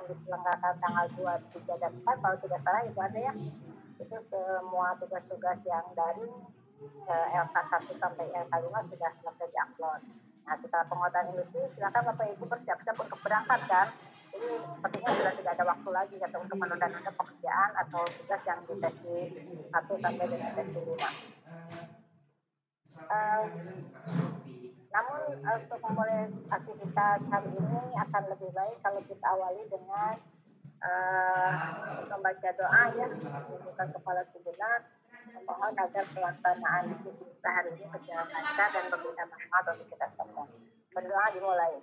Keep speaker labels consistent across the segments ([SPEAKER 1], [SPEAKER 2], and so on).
[SPEAKER 1] yang diselenggarakan tanggal 2, 3, dan 4 kalau tidak salah itu ada ya, itu semua tugas-tugas yang daring LK1 sampai LK5 sudah selesai diupload. Nah, setelah penguatan industri, silakan Bapak Ibu bersiap-siap untuk berangkat kan. Jadi sepertinya sudah tidak ada waktu lagi kata untuk menunda-nunda pekerjaan atau tugas yang di sesi 1 sampai dengan sesi 5. Namun untuk memulai aktivitas hari ini akan lebih baik kalau kita awali dengan membaca doa ya, menunjukkan kepala sejenak, memohon agar pelaksanaan diskusi kita hari ini berjalan lancar dan memberikan manfaat untuk kita semua. Berdoa dimulai.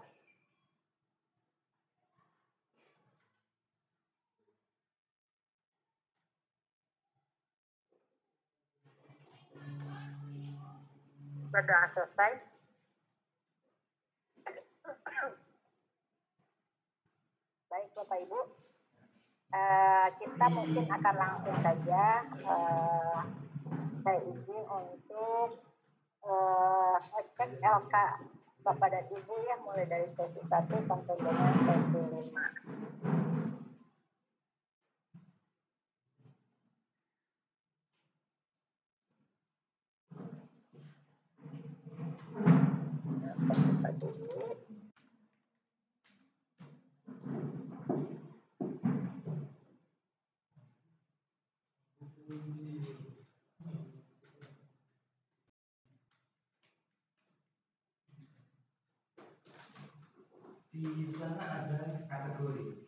[SPEAKER 1] Berdoa selesai. Baik Bapak Ibu, kita mungkin akan langsung saja saya izin untuk ngecek LK Bapak dan Ibu ya, mulai dari sesi 1 sampai dengan sesi 5.
[SPEAKER 2] Di sana ada kategori.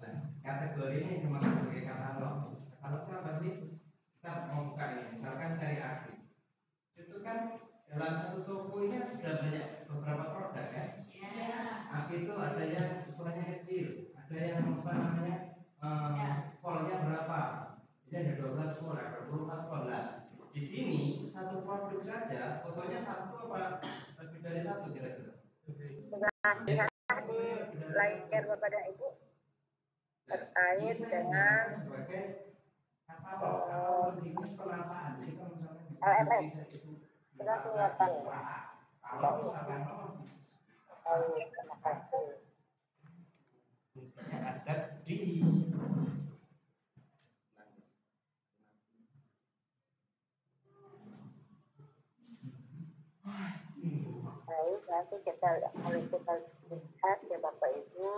[SPEAKER 2] Nah, kategori ini dimaksud sebagai katalog. Katalog itu apa sih? Kita mau buka ini, misalkan cari arti. Itu kan dalam satu toko ini ada banyak beberapa produk kan? Arti itu ada yang ukurannya kecil, ada yang apa namanya voltnya berapa? Jadi ada 12 volt, ada 24 volt. Nah, di sini satu produk saja fotonya satu apa lebih dari satu kira-kira?
[SPEAKER 1] Sudah lihat di layar Bapak dan Ibu terkait dengan LMS. Sudah kelihatan ya? Baik, terima kasih.
[SPEAKER 2] Ada di
[SPEAKER 1] Baik, nanti kita lihat ya Bapak Ibu.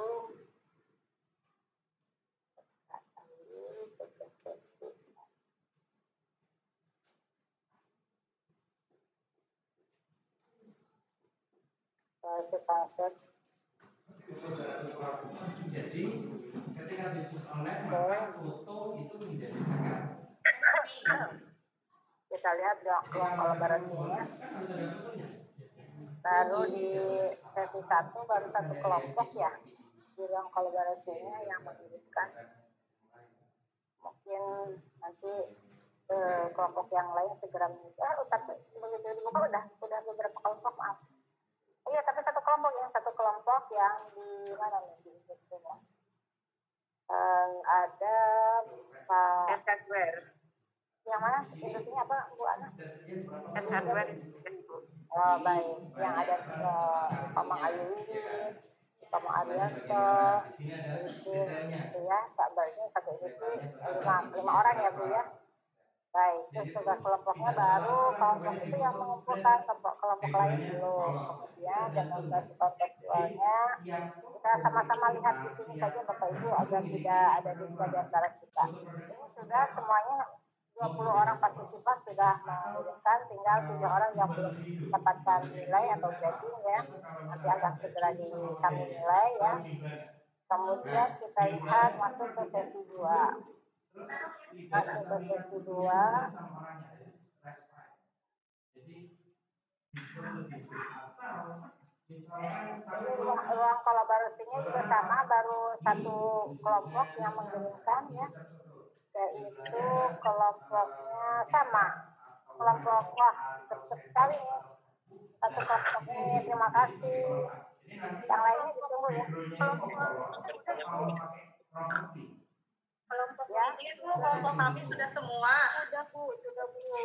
[SPEAKER 2] Jadi ketika bisnis online maka foto itu menjadi sangat.
[SPEAKER 1] Kita lihat ruang kolaborasinya. Baru di sesi 1 baru satu kelompok ya di ruang kolaborasinya yang mengirimkan. Mungkin nanti kelompok yang lain segera mengirimkan. Tapi begitu dibuka udah beberapa kelompok, maaf. Iya, tapi satu kelompok yang di mana nih di Indonesia? Ada Pak S Hardware. Yang mana? Industrinya apa, Bu Ana? S Hardware. Oh baik, yang ada Pak Mang Ayuwin, Pak Mang Arianto, itu ya, Pak Barnya pakai industri 5 orang ya Bu ya. Baik, terus tugas kelompoknya baru, kelompok itu yang mengumpulkan, kelompok lain belum. Kemudian demonstrasi kontekstualnya, kita sama-sama lihat di sini saja Bapak Ibu agar tidak ada dusta di antara kita. Ini sudah semuanya 20 orang partisipan sudah mengirimkan, tinggal 7 orang yang belum mendapatkan nilai atau grading ya. Nanti akan segera kami nilai ya. Kemudian kita lihat masuk ke sesi 2. Masuk ke sesi 2. Ini ruang kolaborasinya juga sama, baru satu kelompok yang mengirimkan ya, yaitu kelompoknya sama, kelompok wah cepat sekali nih satu kelompok ini, terima kasih. Yang lainnya ditunggu ya.
[SPEAKER 3] Kelompok ya. Izin Bu, kelompok kami sudah semua.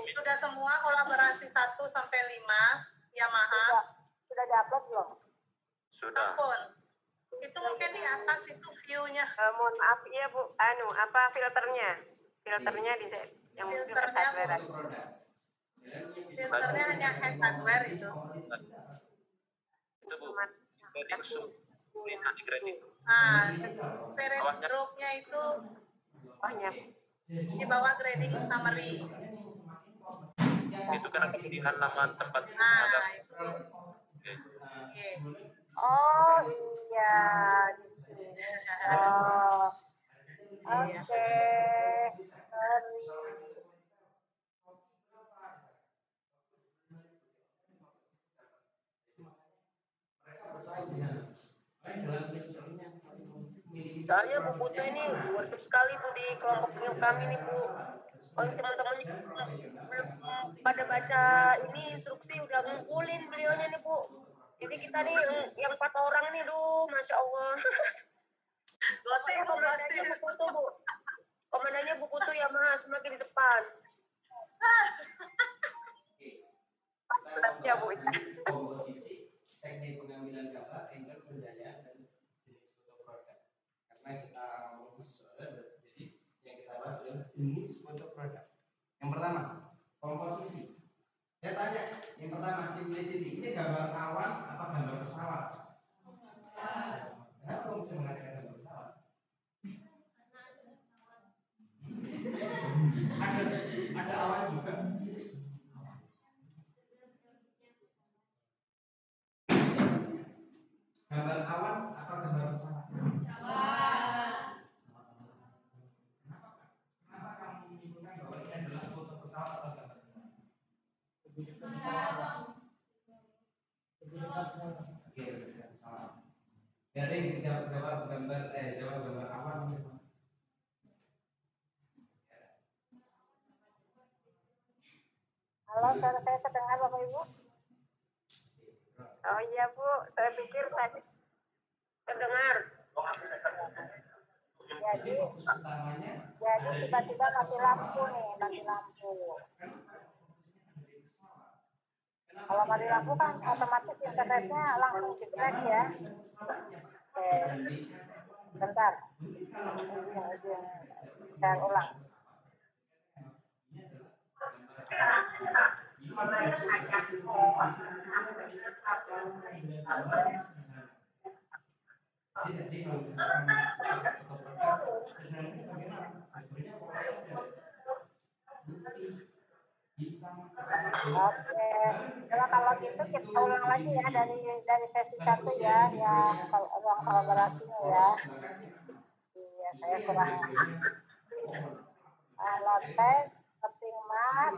[SPEAKER 3] Sudah semua kolaborasi 1 sampai 5 Yamaha.
[SPEAKER 1] Sudah diupload belum?
[SPEAKER 4] Sudah.
[SPEAKER 3] Telepon. Itu mungkin di atas itu view-nya.
[SPEAKER 4] Mohon maaf ya Bu, apa filternya? Filternya di yang
[SPEAKER 3] filternya filternya hanya has hardware itu.
[SPEAKER 5] Itu Bu, dari usul perintah di grading.
[SPEAKER 3] Spirit group-nya itu di bawah grading summary.
[SPEAKER 5] Itu karena pemilihan nama tempat
[SPEAKER 3] itu.
[SPEAKER 4] Okay. Oh iya. Oh. Oke. Soalnya Bu Putu ini workshop sekali Bu di kelompok kami nih Bu. Teman-temannya belum pada baca ini instruksi udah ngumpulin beliaunya nih Bu. Jadi kita nih yang 4 orang nih, Masya Allah. Komandannya Bu Putu Bu. Komandannya Bu Putu Yamaha semakin di depan.
[SPEAKER 2] Ya Bu. Komposisi, teknik pengambilan gambar, angle pencahayaan dan jenis foto produk. Karena kita mau visual, jadi yang kita bahas adalah jenis foto produk. Yang pertama, komposisi. Saya tanya, yang pertama simplicity. Ini gambar awan apa gambar pesawat? Kenapa kamu bisa mengatakan gambar pesawat? ada awan juga. Gambar awan apa gambar pesawat? Kenapa kamu menyimpulkan bahwa ini adalah foto pesawat atau gambar pesawat? Oke, pesawat. Jadi jawab gambar awan.
[SPEAKER 4] Halo, suara saya terdengar Bapak Ibu? Oh iya Bu, saya pikir saya terdengar. Jadi tiba-tiba mati lampu nih, mati lampu. Kalau mati lampu kan otomatis internetnya langsung jeblek ya. Oke, bentar. Saya ulang.
[SPEAKER 2] Jadi kalau misalkan foto produk sebenarnya bagaimana? Metodenya polos saja. Putih, hitam,
[SPEAKER 4] oke. Kalau gitu kita ulang lagi ya dari sesi 1 ya, yang ruang kolaborasinya ya. Iya, saya kurang. Lotek, keping mat.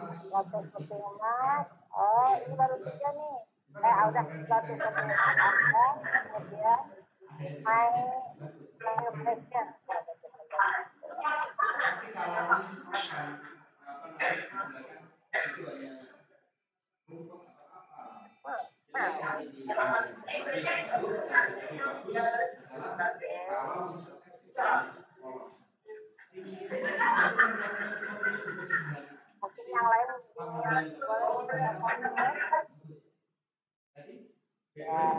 [SPEAKER 4] Oh, ini baru 3 nih. Udah baru keping mat ada, kemudian my question.
[SPEAKER 2] Tapi kalau misalkan itu hanya rumput atau apa, jadi itu lebih bagus adalah kalau misalkan polos.
[SPEAKER 4] Mungkin yang lain ya,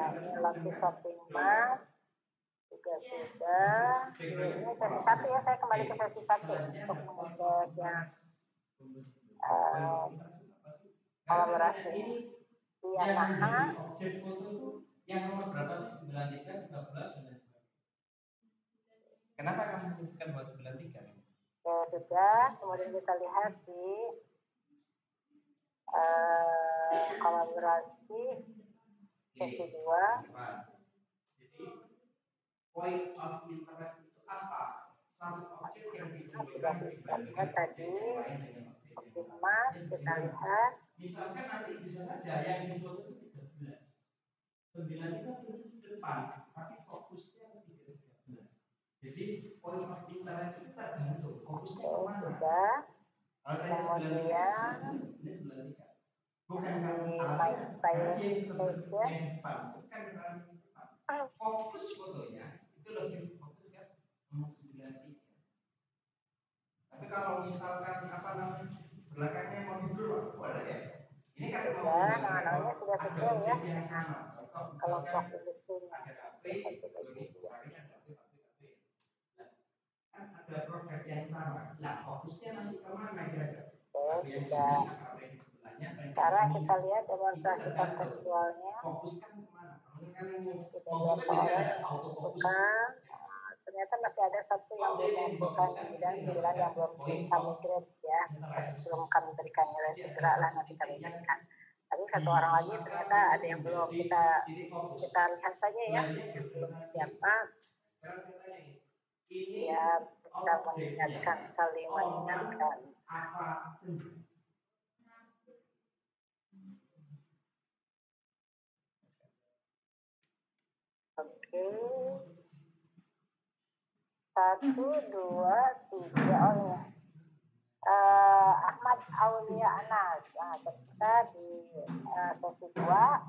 [SPEAKER 4] ini lagi shopping mas juga sudah. Ini sesi 1 ya, saya kembali ke sesi 1 untuk mengecek yang kolaborasi di Yamaha.
[SPEAKER 2] Objek foto itu yang nomor berapa sih? 93, 13 dan lain sebagainya. Kenapa kamu menyebutkan bahwa 93?
[SPEAKER 4] Ya sudah, kemudian kita lihat di kolaborasi sesi 2.
[SPEAKER 2] Jadi point of interest itu apa? Satu objek yang
[SPEAKER 4] Sudah kita lihat tadi objek emas, kita lihat
[SPEAKER 2] misalkan nanti bisa saja yang di foto itu 13, 9 itu di depan, tapi fokusnya lebih dari 13. Jadi point of interest itu tergantung fokusnya kemana. Kalau
[SPEAKER 4] kemudian
[SPEAKER 2] ini 93. Bukan karena
[SPEAKER 4] my
[SPEAKER 2] alasannya, karena dia yang
[SPEAKER 4] station
[SPEAKER 2] di depan, bukan karena di depan. Fokus fotonya itu lebih fokus kan nomor 93. Tapi kalau misalkan apa namanya belakangnya mau dulu boleh ya. Ini kan
[SPEAKER 4] namanya sudah sesuai ya
[SPEAKER 2] yang sama.
[SPEAKER 4] kelompok industrinya.
[SPEAKER 2] Ada HP, ini
[SPEAKER 1] sudah. Sekarang kita lihat demonstrasi kontekstualnya. Sudah berapa orang yang mengumpulkan. Ternyata masih ada satu yang belum mengumpulkan dan 9 yang belum kami grade ya. Belum kami berikan nilai, segera lah nanti kami berikan. Tapi satu orang lagi ternyata ada yang belum, kita lihat saja ya yang belum siapa. Ya, kita mengingatkan, saling mengingatkan. Oke. 1, 2, 3. Oh ini. Ahmad Aulia Anas. Nah, kita di sesi 2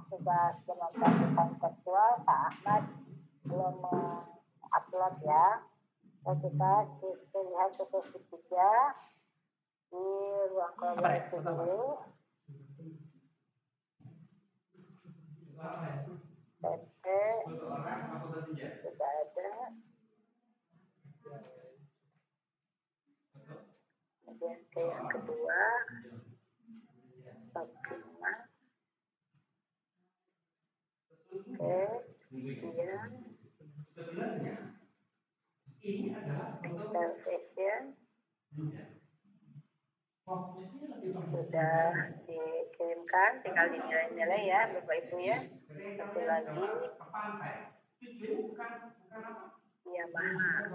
[SPEAKER 1] sudah demonstrasi kontekstual. Pak Ahmad belum upload ya. Kita lihat ke sesi 3 di ruang kolaborasi dulu. PP sudah ada. Kemudian ke yang kedua, Fatima. Oke, kemudian
[SPEAKER 2] sebenarnya ini adalah
[SPEAKER 1] intervention sudah dikirimkan, tinggal dinilai-nilai ya Bapak Ibu ya. Satu lagi Yamaha.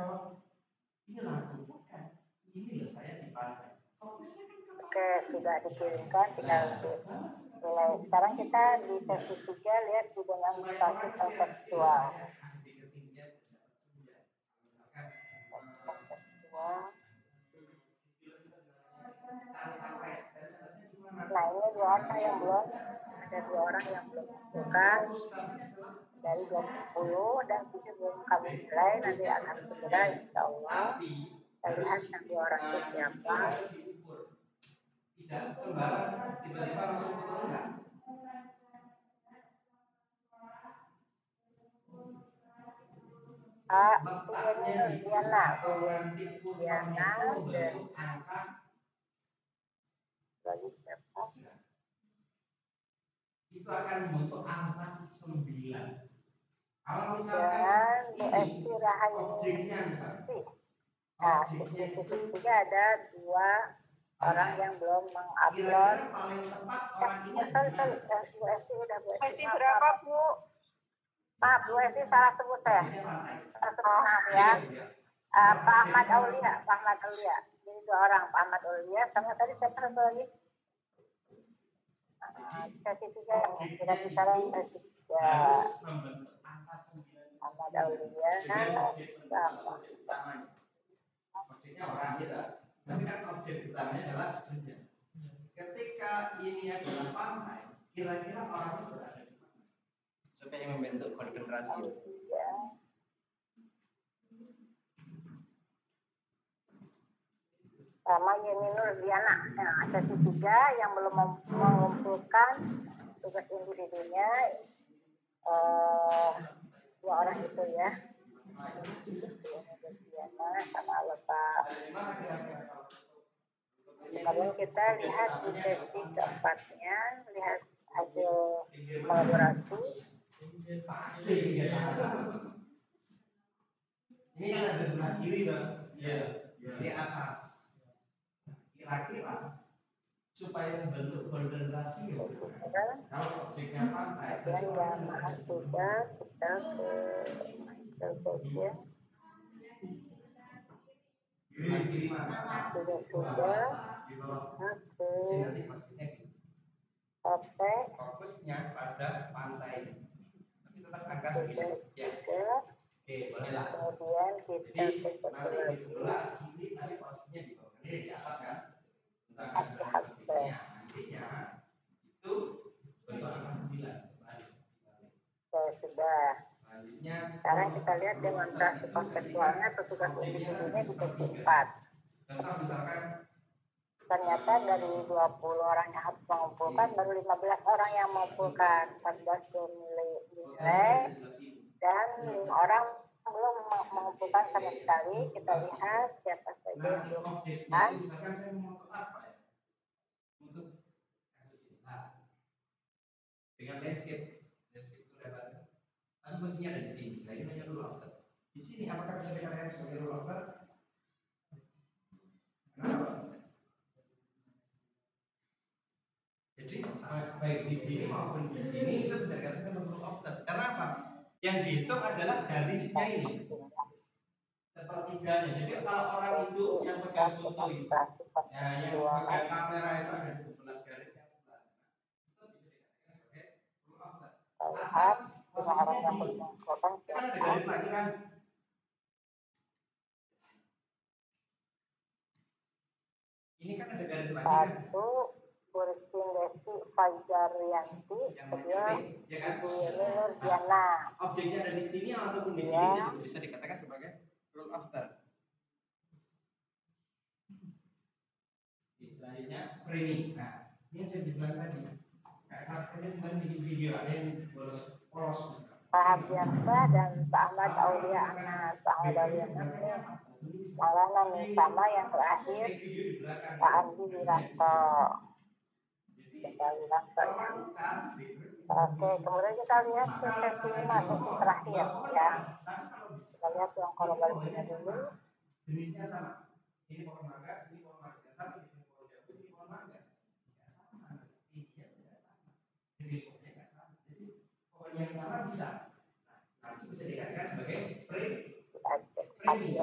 [SPEAKER 1] Oke, sudah dikirimkan, tinggal dinilai. Sekarang kita di sesi 3 lihat di demonstrasi kontekstual. Nah, ini 2 orang yang belum, ada 2 orang yang belum menentukan dari 20 dan 7 belum kami nilai, nanti akan segera insya Allah kita lihat yang 2 orang itu siapa.
[SPEAKER 2] Tidak sembarang tiba-tiba langsung ketemu enggak?
[SPEAKER 1] Diana dan lagi siapa?
[SPEAKER 2] Itu akan membentuk angka 9. Kalau
[SPEAKER 1] Dan
[SPEAKER 2] misalkan
[SPEAKER 1] Bu Esti Rahayuni.
[SPEAKER 2] objeknya misalnya.
[SPEAKER 1] Nah, di sisi 3 ada 2 orang yang belum mengupload. Bu Esti udah Bu Esti.
[SPEAKER 3] Sesi berapa, Bu?
[SPEAKER 1] Maaf, Bu Esti salah sebut saya. Maaf ya. Pak Ahmad Aulia, Jadi 2 orang, Pak Ahmad Aulia sama tadi siapa satu lagi? Sesi 3 kita bicara sesi 3. Ahmad Aulia sama
[SPEAKER 2] objeknya orang kita. Tapi kan objek utamanya adalah senja. Ketika ini adalah pantai, kira-kira orang itu berada di mana? Supaya membentuk konfederasi.
[SPEAKER 1] sama Yeni Nur Diana. Nah, sesi 3 yang belum mengumpulkan tugas individunya 2 orang itu ya. Diana sama Bapak. Kemudian kita lihat di sesi keempatnya, lihat hasil kolaborasi.
[SPEAKER 2] Ini kan ada sebelah kiri, Bang. Iya. Di atas. Kira-kira supaya membentuk konfederasi kalau objeknya pantai.
[SPEAKER 1] Kemudian yang maaf sudah kita ke intervention.
[SPEAKER 2] Kiri mana?
[SPEAKER 1] Sudah ke sampai
[SPEAKER 2] fokusnya pada pantai. Tapi tetap angka 9. Ya. Oke, bolehlah.
[SPEAKER 1] Kemudian kita ke
[SPEAKER 2] di sebelah kiri tadi posisinya di bawah. Ini di atas kan? Nantinya itu bentuk angka 9.
[SPEAKER 1] Sudah. Sekarang kita lihat demonstrasi konseptualnya petugas individunya di sesi 4. Ternyata dari 20 orang yang harus mengumpulkan baru 15 orang yang mengumpulkan, 14 belum nilai dan 5 orang belum mengumpulkan sama sekali. Kita lihat siapa saja yang belum mengumpulkan.
[SPEAKER 2] dengan landscape itu lebar. Tapi posisinya ada di sini. Nah, ini hanya rule of third. Di sini apakah bisa dikatakan sebagai rule of third? Jadi baik di sini maupun di sini kita bisa dikatakan rule of third. Karena apa? Yang dihitung adalah garisnya ini. Sepertiganya. Jadi kalau orang itu yang pegang foto itu, ya yang pegang kamera itu ada di sebelah garis yang sebelah sana, itu bisa dikatakan sebagai rule of third. Atau posisinya di, kan ada garis lagi kan? Ini kan ada garis lagi kan?
[SPEAKER 1] Satu, Kursin Desi Fajarianti, kedua Ibu Nur Diana.
[SPEAKER 2] Objeknya ada di sini ataupun di sini itu juga bisa dikatakan sebagai rule of third. Selanjutnya framing. Nah, ini yang saya bilang tadi. Kayak kelas kalian kemarin bikin video ada yang polos.
[SPEAKER 1] Pak Hardiansa dan Pak Ahmad Aulia Anas. Pak Ahmad Aulia Anas ini Maulana nih, sama yang terakhir Pak Andi Wiranto. Pak Wiranto ya. Oke, kemudian kita lihat ke sesi 5, sesi terakhir ya. Kita lihat yang kolaborasinya dulu.
[SPEAKER 2] Jenisnya sama. Sini pohon mangga, sini pohon mangga. Sama di sini pohon jambu, sini pohon mangga. Ya sama. Ini tidak sama. Jenis pohonnya nggak sama. Jadi pohon yang sama bisa. Nah, itu bisa dikatakan sebagai framing.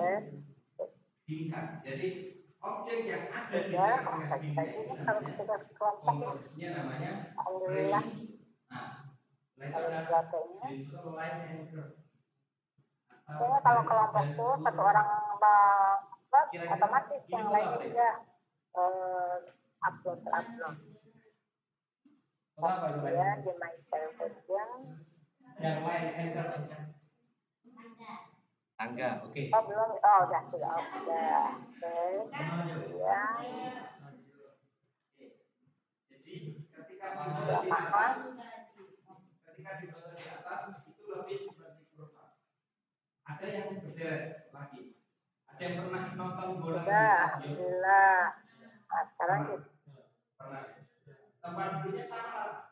[SPEAKER 2] Bingkai. Jadi objek yang ada di tengah-tengah bingkai itu namanya komposisinya namanya framing. Nah, itu ada digital line and curve.
[SPEAKER 1] Ini kalau kelompok tuh satu orang otomatis yang lain juga upload. Ya di my television.
[SPEAKER 2] Yang line and curve. Tangga, oke.
[SPEAKER 1] Oh belum, oh udah. Oke. Ya.
[SPEAKER 2] Jadi ketika dibawa di atas, itu lebih seperti kurva. Ada yang berderet lagi. Ada yang pernah nonton bola di stadion?
[SPEAKER 1] Alhamdulillah. Nah, sekarang kita
[SPEAKER 2] Pernah. Tempat duduknya sama.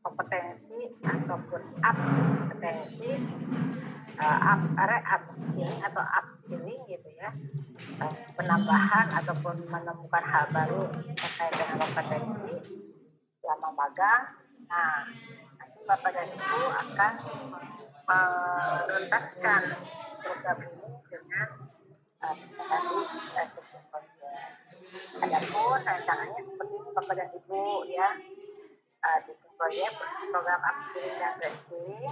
[SPEAKER 1] kompetensi ataupun up kompetensi, upskilling atau upskilling gitu ya, penambahan ataupun menemukan hal baru terkait dengan kompetensi selama magang. Nah, nanti Bapak dan Ibu akan menuntaskan program ini dengan menghadapi adapun rancangannya seperti ini Bapak dan Ibu ya. Di proyek program upskilling dan reskilling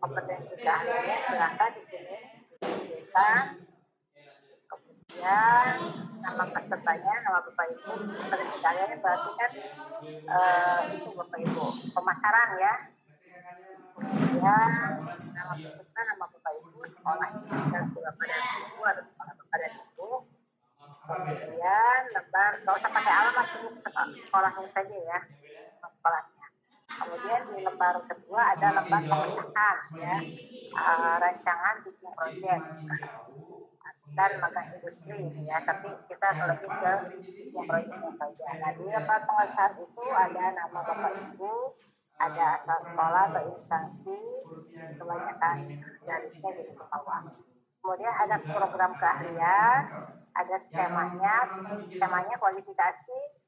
[SPEAKER 1] kompetensi keahliannya silahkan di sini dituliskan, kemudian nama pesertanya, nama Bapak Ibu, kompetensi keahliannya berarti kan itu Bapak Ibu pemasaran ya, kemudian nama peserta, nama Bapak Ibu, sekolahnya dan Bapak dan Ibu atau sekolah Bapak dan Ibu, kemudian lembar, nggak usah pakai alamat, cukup sekolahnya saja ya, sekolahnya. Kemudian di lembar kedua ada lembar pengesahan ya, rancangan bikin proyek dan magang industri ya, tapi kita lebih ke bikin proyeknya saja. Nah di lembar pengesahan itu ada nama Bapak Ibu, ada asal sekolah atau instansi, kebanyakan garisnya gitu ke bawah. Kemudian ada program keahlian, ada skemanya kualifikasi.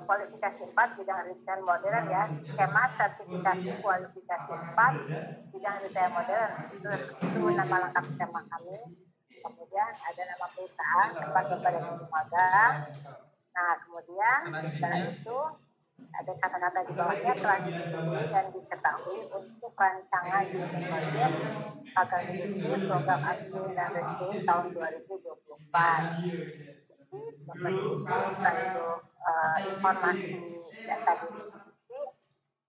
[SPEAKER 1] Kualifikasi 4 bidang riset modern ya, skema sertifikasi kualifikasi 4 bidang riset modern, itu nama lengkap skema kami. Kemudian ada nama perusahaan tempat Bapak dan Ibu magang. Nah kemudian setelah itu ada kata-kata di bawahnya telah disetujui dan diketahui untuk rancangan bikin proyek magang industri program upskilling dan reskilling tahun 2024. Bapak Ibu untuk informasi data diskusi,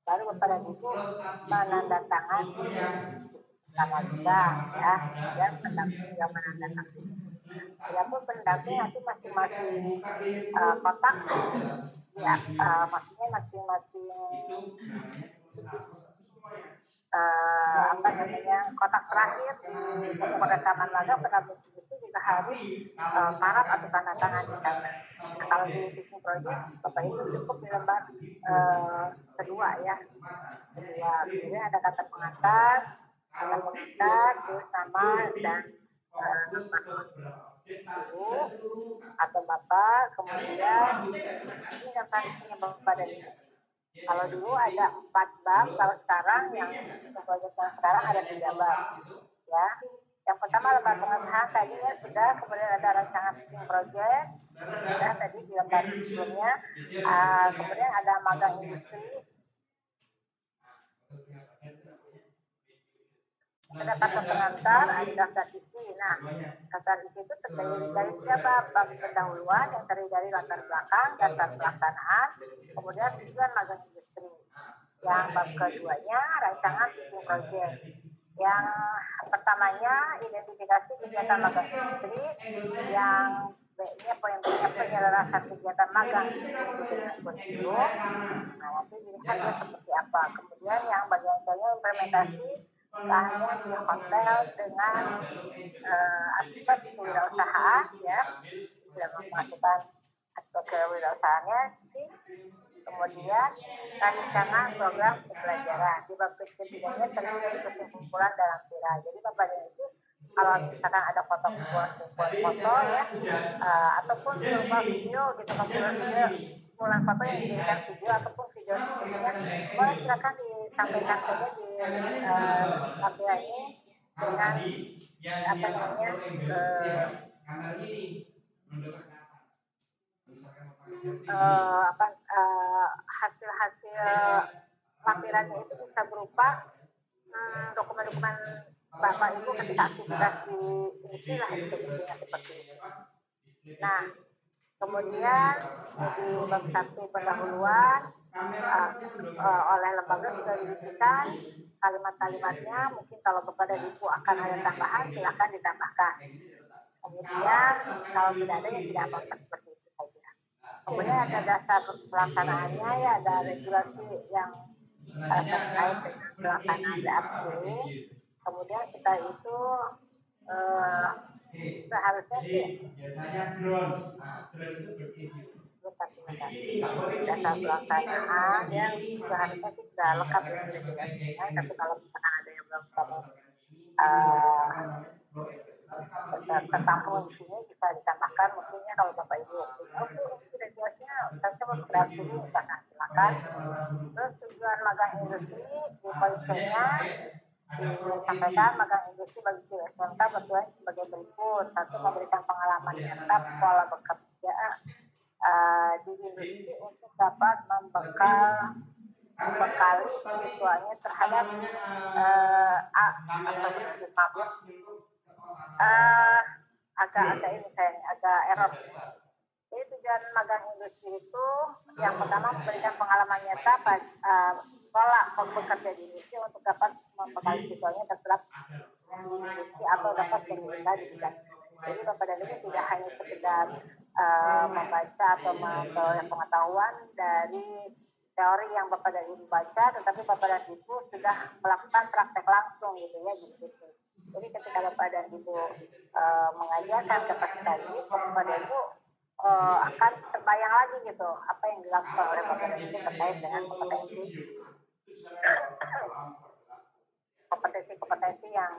[SPEAKER 1] baru Bapak dan Ibu menandatangani sama juga ya, dan pendamping juga menandatangani. Adapun pendamping nanti masing-masing kotak ya, maksudnya masing-masing kotak terakhir di buku rekaman magang pendamping itu juga harus paraf atau tanda tangan di sana. Kalau di bikin project, Bapak Ibu cukup di lembar kedua ya. Kedua, kemudian ada kata pengantar, terus nama dan Ibu atau Bapak, kemudian ini daftar isinya Bapak dan Ibu. Kalau dulu ada 4 bab, kalau sekarang yang proyek yang sekarang ada 3 bab, ya. Yang pertama lembar pengesahan tadi ya sudah, kemudian ada rancangan bikin project, sudah tadi di lembar sebelumnya, kemudian ada magang industri, ada kata pengantar, ada daftar isi. Nah, daftar isi itu terdiri dari siapa? Bab pendahuluan yang terdiri dari latar belakang, daftar pelaksanaan, kemudian tujuan magang industri. Yang bab keduanya rancangan bikin project. Yang pertamanya identifikasi kegiatan magang industri, yang B-nya poin B-nya penyelesaian kegiatan magang industri dengan kurikulum. Nah, nanti dilihat seperti apa. Kemudian yang bagian C-nya implementasi bahannya di hotel dengan aspek kewirausahaan ya, sudah memasukkan aspek kewirausahaannya sih. Kemudian rancangan program pembelajaran di bab ketiganya terdiri dari kesimpulan dalam viral. Jadi Bapak itu kalau misalkan ada foto-kumpulan foto ya, ataupun berupa video gitu, kumpulan foto yang dijadikan video ataupun video sebelumnya, boleh silakan disampaikan saja di tampilannya dengan apa namanya hasil-hasil lampirannya itu bisa berupa dokumen-dokumen Bapak Ibu ketika aktivitas di industri lah itu intinya seperti itu. Nah, kemudian di bab 1 pendahuluan oleh lembaga sudah diisikan kalimat-kalimatnya. Mungkin kalau Bapak dan Ibu akan ada tambahan, silakan ditambahkan. Kemudian kalau tidak ada ya tidak apa-apa, seperti itu saja. Kemudian ada dasar pelaksanaannya ya, ada regulasi yang terkait dengan pelaksanaan DAP. Kemudian kita itu seharusnya sih
[SPEAKER 2] biasanya drone itu berdiri.
[SPEAKER 1] Dasar pelaksanaan yang seharusnya sih sudah lengkap dengan regulasinya, tapi kalau misalkan ada yang belum tertampung di sini bisa ditambahkan mungkinnya kalau Bapak Ibu. Oke, ini regulasinya saya coba bergerak dulu, misalkan silakan. Terus tujuan magang industri di poin C-nya disampaikan magang industri bagi SMK bertujuan sebagai berikut. 1. Memberikan pengalaman nyata pola bekerja di industri untuk dapat membekali siswanya terhadap agak ini saya agak error. Jadi tujuan magang industri itu yang pertama memberikan pengalaman nyata pola bekerja di industri untuk dapat membekali siswanya terhadap industri atau dapat berminat di bidang. Jadi Bapak dan Ibu tidak hanya sekedar membaca atau memperoleh pengetahuan dari teori yang Bapak dan Ibu baca, tetapi Bapak dan Ibu sudah melakukan praktek langsung gitu ya gitu. Jadi ketika Bapak dan Ibu mengajarkan kepada tadi, Bapak dan Ibu akan terbayang lagi gitu apa yang dilakukan oleh Bapak dan Ibu terkait dengan kompetensi yang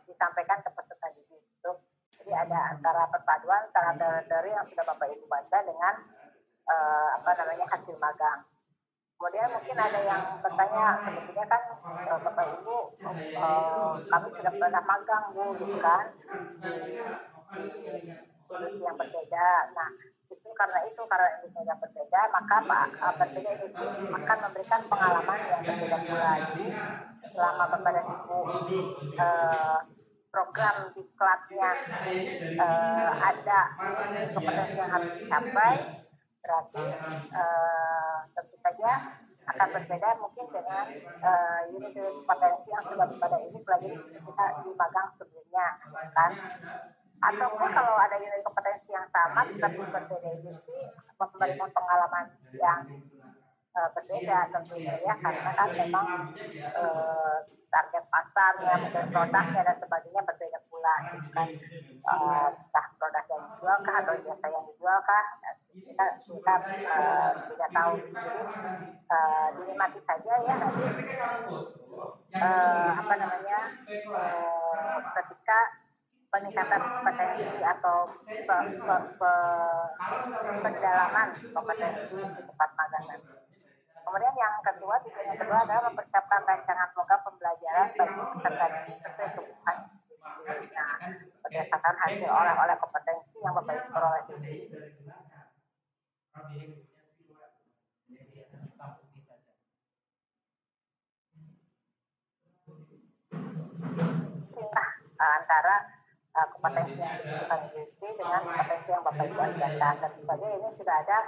[SPEAKER 1] disampaikan ke peserta didik itu. Jadi ada antara perpaduan antara teori yang sudah Bapak Ibu baca dengan hasil magang. Kemudian mungkin ada yang bertanya, sebetulnya kan Bapak Ibu kami sudah pernah magang Bu gitu kan di industri yang berbeda. Nah karena industri yang berbeda, maka berbeda industri akan memberikan pengalaman yang berbeda pula. Jadi selama Bapak dan Ibu program di kelasnya ada kompetensi yang harus dicapai, berarti tentu saja akan berbeda mungkin dengan unit kompetensi yang sudah Bapak dan Ibu pelajari kita di magang sebelumnya, kan? Ataupun kalau ada unit kompetensi yang sama tetapi berbeda industri, memberikan pengalaman yang berbeda tentunya ya, karena kan memang target pasarnya, mungkin produknya dan sebagainya berbeda pula, gitu kan. Entah produk yang dijualkah atau jasa yang dijualkah, kita tidak tahu. Jadi dinikmati saja ya nanti ketika peningkatan kompetensi atau pendalaman kompetensi di tempat magang. Kemudian yang kedua adalah mempersiapkan rancangan program pembelajaran bagi peserta didik sesuai kebutuhan institusi. Nah, berdasarkan hasil oleh kompetensi yang Bapak Ibu peroleh. Antara kompetensi yang dibutuhkan industri dengan kompetensi yang Bapak Ibu ajarkan. Tentu saja ini sudah ada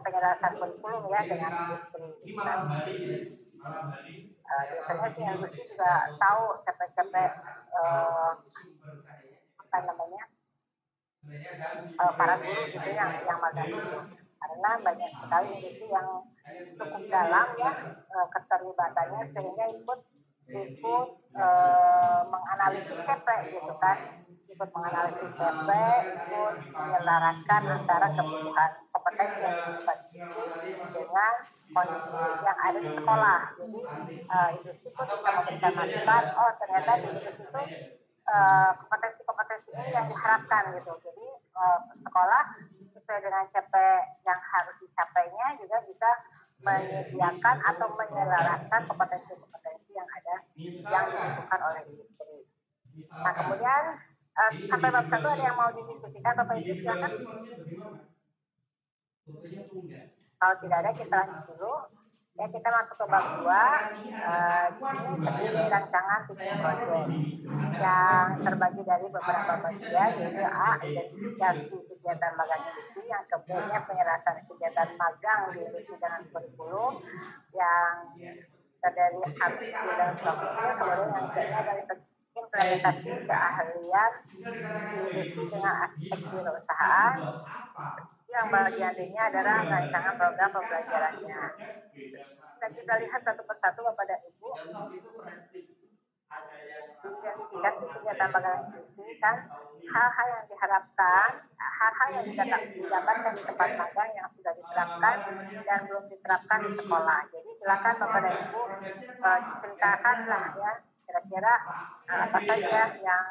[SPEAKER 1] penyelesaian kurikulum ya dengan industri. Biasanya sih industri juga tahu capek-capek para guru gitu yang magang itu. Karena banyak sekali industri yang cukup dalam ya keterlibatannya sehingga ikut menganalisis CP gitu kan, ikut menganalisis CP, ikut menyelaraskan antara kebutuhan kompetensi yang dibutuhkan dengan kondisi yang ada di sekolah. Jadi industri pun bisa memberikan masukan, oh ternyata di industri itu kompetensi-kompetensi ini yang diharapkan gitu. Jadi sekolah sesuai dengan CP yang harus dicapainya juga bisa menyediakan atau menyelaraskan kompetensi-kompetensi yang ada yang dibutuhkan oleh industri. Nah kemudian sampai bab 1 ada yang mau didiskusikan Bapak Ibu silakan. Kalau tidak ada kita lanjut dulu. Ya kita masuk ke bab 2. Ini terdiri rancangan bikin proyek yang terbagi dari beberapa bagian, yaitu A, identifikasi kegiatan magang industri, yang kemudian penyelesaian kegiatan magang di industri dengan kurikulum, yang terdiri dari dan sebagainya. Kemudian yang ketiga dari implementasi keahlian di industri dengan aspek kewirausahaan. Yang bagian D-nya adalah rancangan program pembelajarannya. Dan kita lihat satu persatu Bapak dan Ibu. Identifikasi kegiatan magang industri kan hal-hal yang diharapkan, hal-hal yang didapatkan di tempat magang yang sudah diterapkan dan belum diterapkan di sekolah. Jadi silakan Bapak dan Ibu ceritakan lah ya kira-kira apa saja yang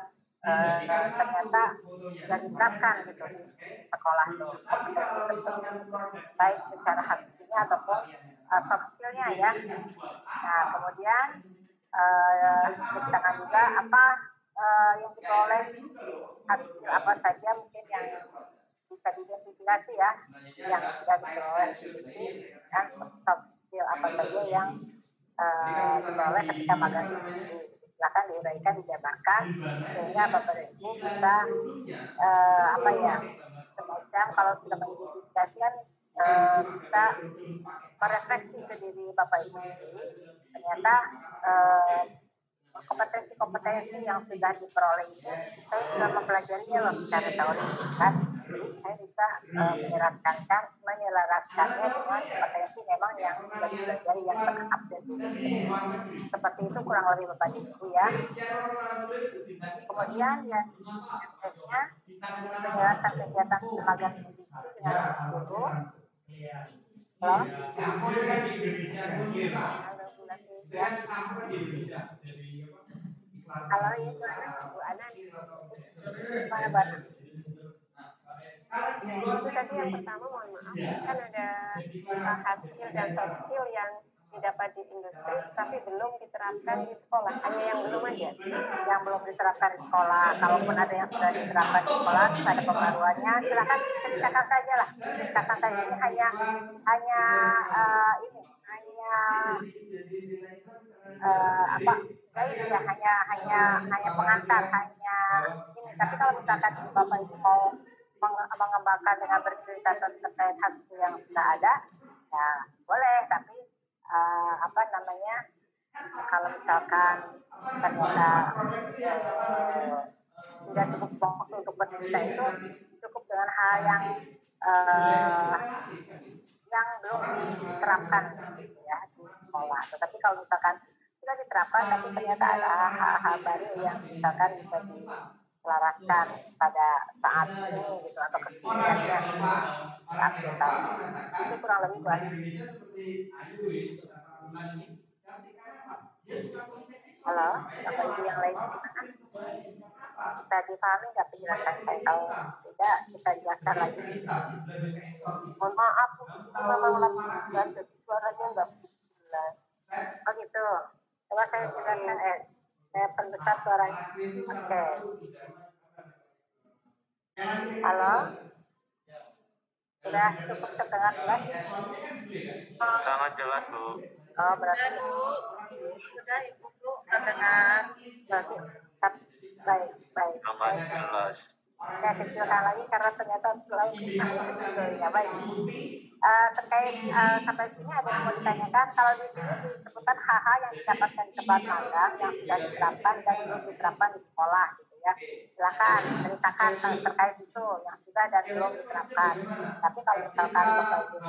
[SPEAKER 1] ternyata sudah diterapkan gitu di sekolah tuh, kompetensi baik secara hard skill-nya ataupun soft skill-nya ya. Nah kemudian ceritakan juga apa yang diperoleh hard skill apa saja mungkin yang bisa diidentifikasi ya yang sudah diperoleh dan soft skill apa saja yang diperoleh ketika magang ini. Silakan diuraikan, dijabarkan sehingga Bapak dan Ibu bisa semacam kalau sudah mengidentifikasi kan bisa merefleksi ke diri Bapak Ibu sendiri. Ternyata kompetensi-kompetensi yang sudah diperoleh itu saya sudah mempelajarinya loh secara teori kan. Jadi saya bisa menyelaraskannya dengan kompetensi memang yang sudah dipelajari yang terupdate dulu. Seperti itu kurang lebih Bapak Ibu ya. Kemudian yang berikutnya penjelasan kegiatan magang industri dengan guru. Halo? Halo ya Bu Ana. Gimana Mbak?
[SPEAKER 6] Itu tadi yang pertama mohon maaf kan ada hard skill dan soft skill yang didapat di industri tapi belum diterapkan di sekolah, hanya yang belum aja
[SPEAKER 1] yang belum diterapkan di sekolah. Kalaupun ada yang sudah diterapkan di sekolah ada pembaruannya, silakan ceritakan saja lah. Ceritakan saja ini hanya pengantar, hanya ini. Tapi kalau misalkan Bapak Ibu mau mengembangkan dengan bercerita terkait hasil yang sudah ada, ya boleh. Tapi kalau misalkan ternyata tidak cukup waktu untuk bercerita, itu cukup dengan hal yang yang belum diterapkan gitu ya di sekolah. Tetapi kalau misalkan sudah diterapkan tapi ternyata ada hal-hal baru yang misalkan bisa diselaraskan pada saat ini gitu atau kekiniannya saat kita itu kurang lebih buat halo Bapak Ibu yang lain gimana? Bisa dipahami nggak penjelasan saya? Kalau tidak kita jelaskan lagi. Mohon maaf, ini memang lagi hujan jadi suaranya nggak jelas. Oh gitu. Coba saya jelaskan, saya perbesar suaranya. Oke. Halo? Sudah cukup terdengar jelas?
[SPEAKER 5] Sangat jelas, Bu.
[SPEAKER 1] Oh, berarti
[SPEAKER 3] Sudah Ibu terdengar.
[SPEAKER 1] berarti baik.
[SPEAKER 5] Sangat jelas.
[SPEAKER 1] Saya kecilkan lagi karena ternyata selalu kecil ya baik. Terkait sampai sini ada yang mau ditanyakan. Kalau di sini disebutkan hal-hal yang didapatkan di tempat magang yang sudah diterapkan dan belum diterapkan di sekolah gitu ya. Silakan ceritakan terkait itu yang sudah dan belum diterapkan. Tapi kalau misalkan Bapak Ibu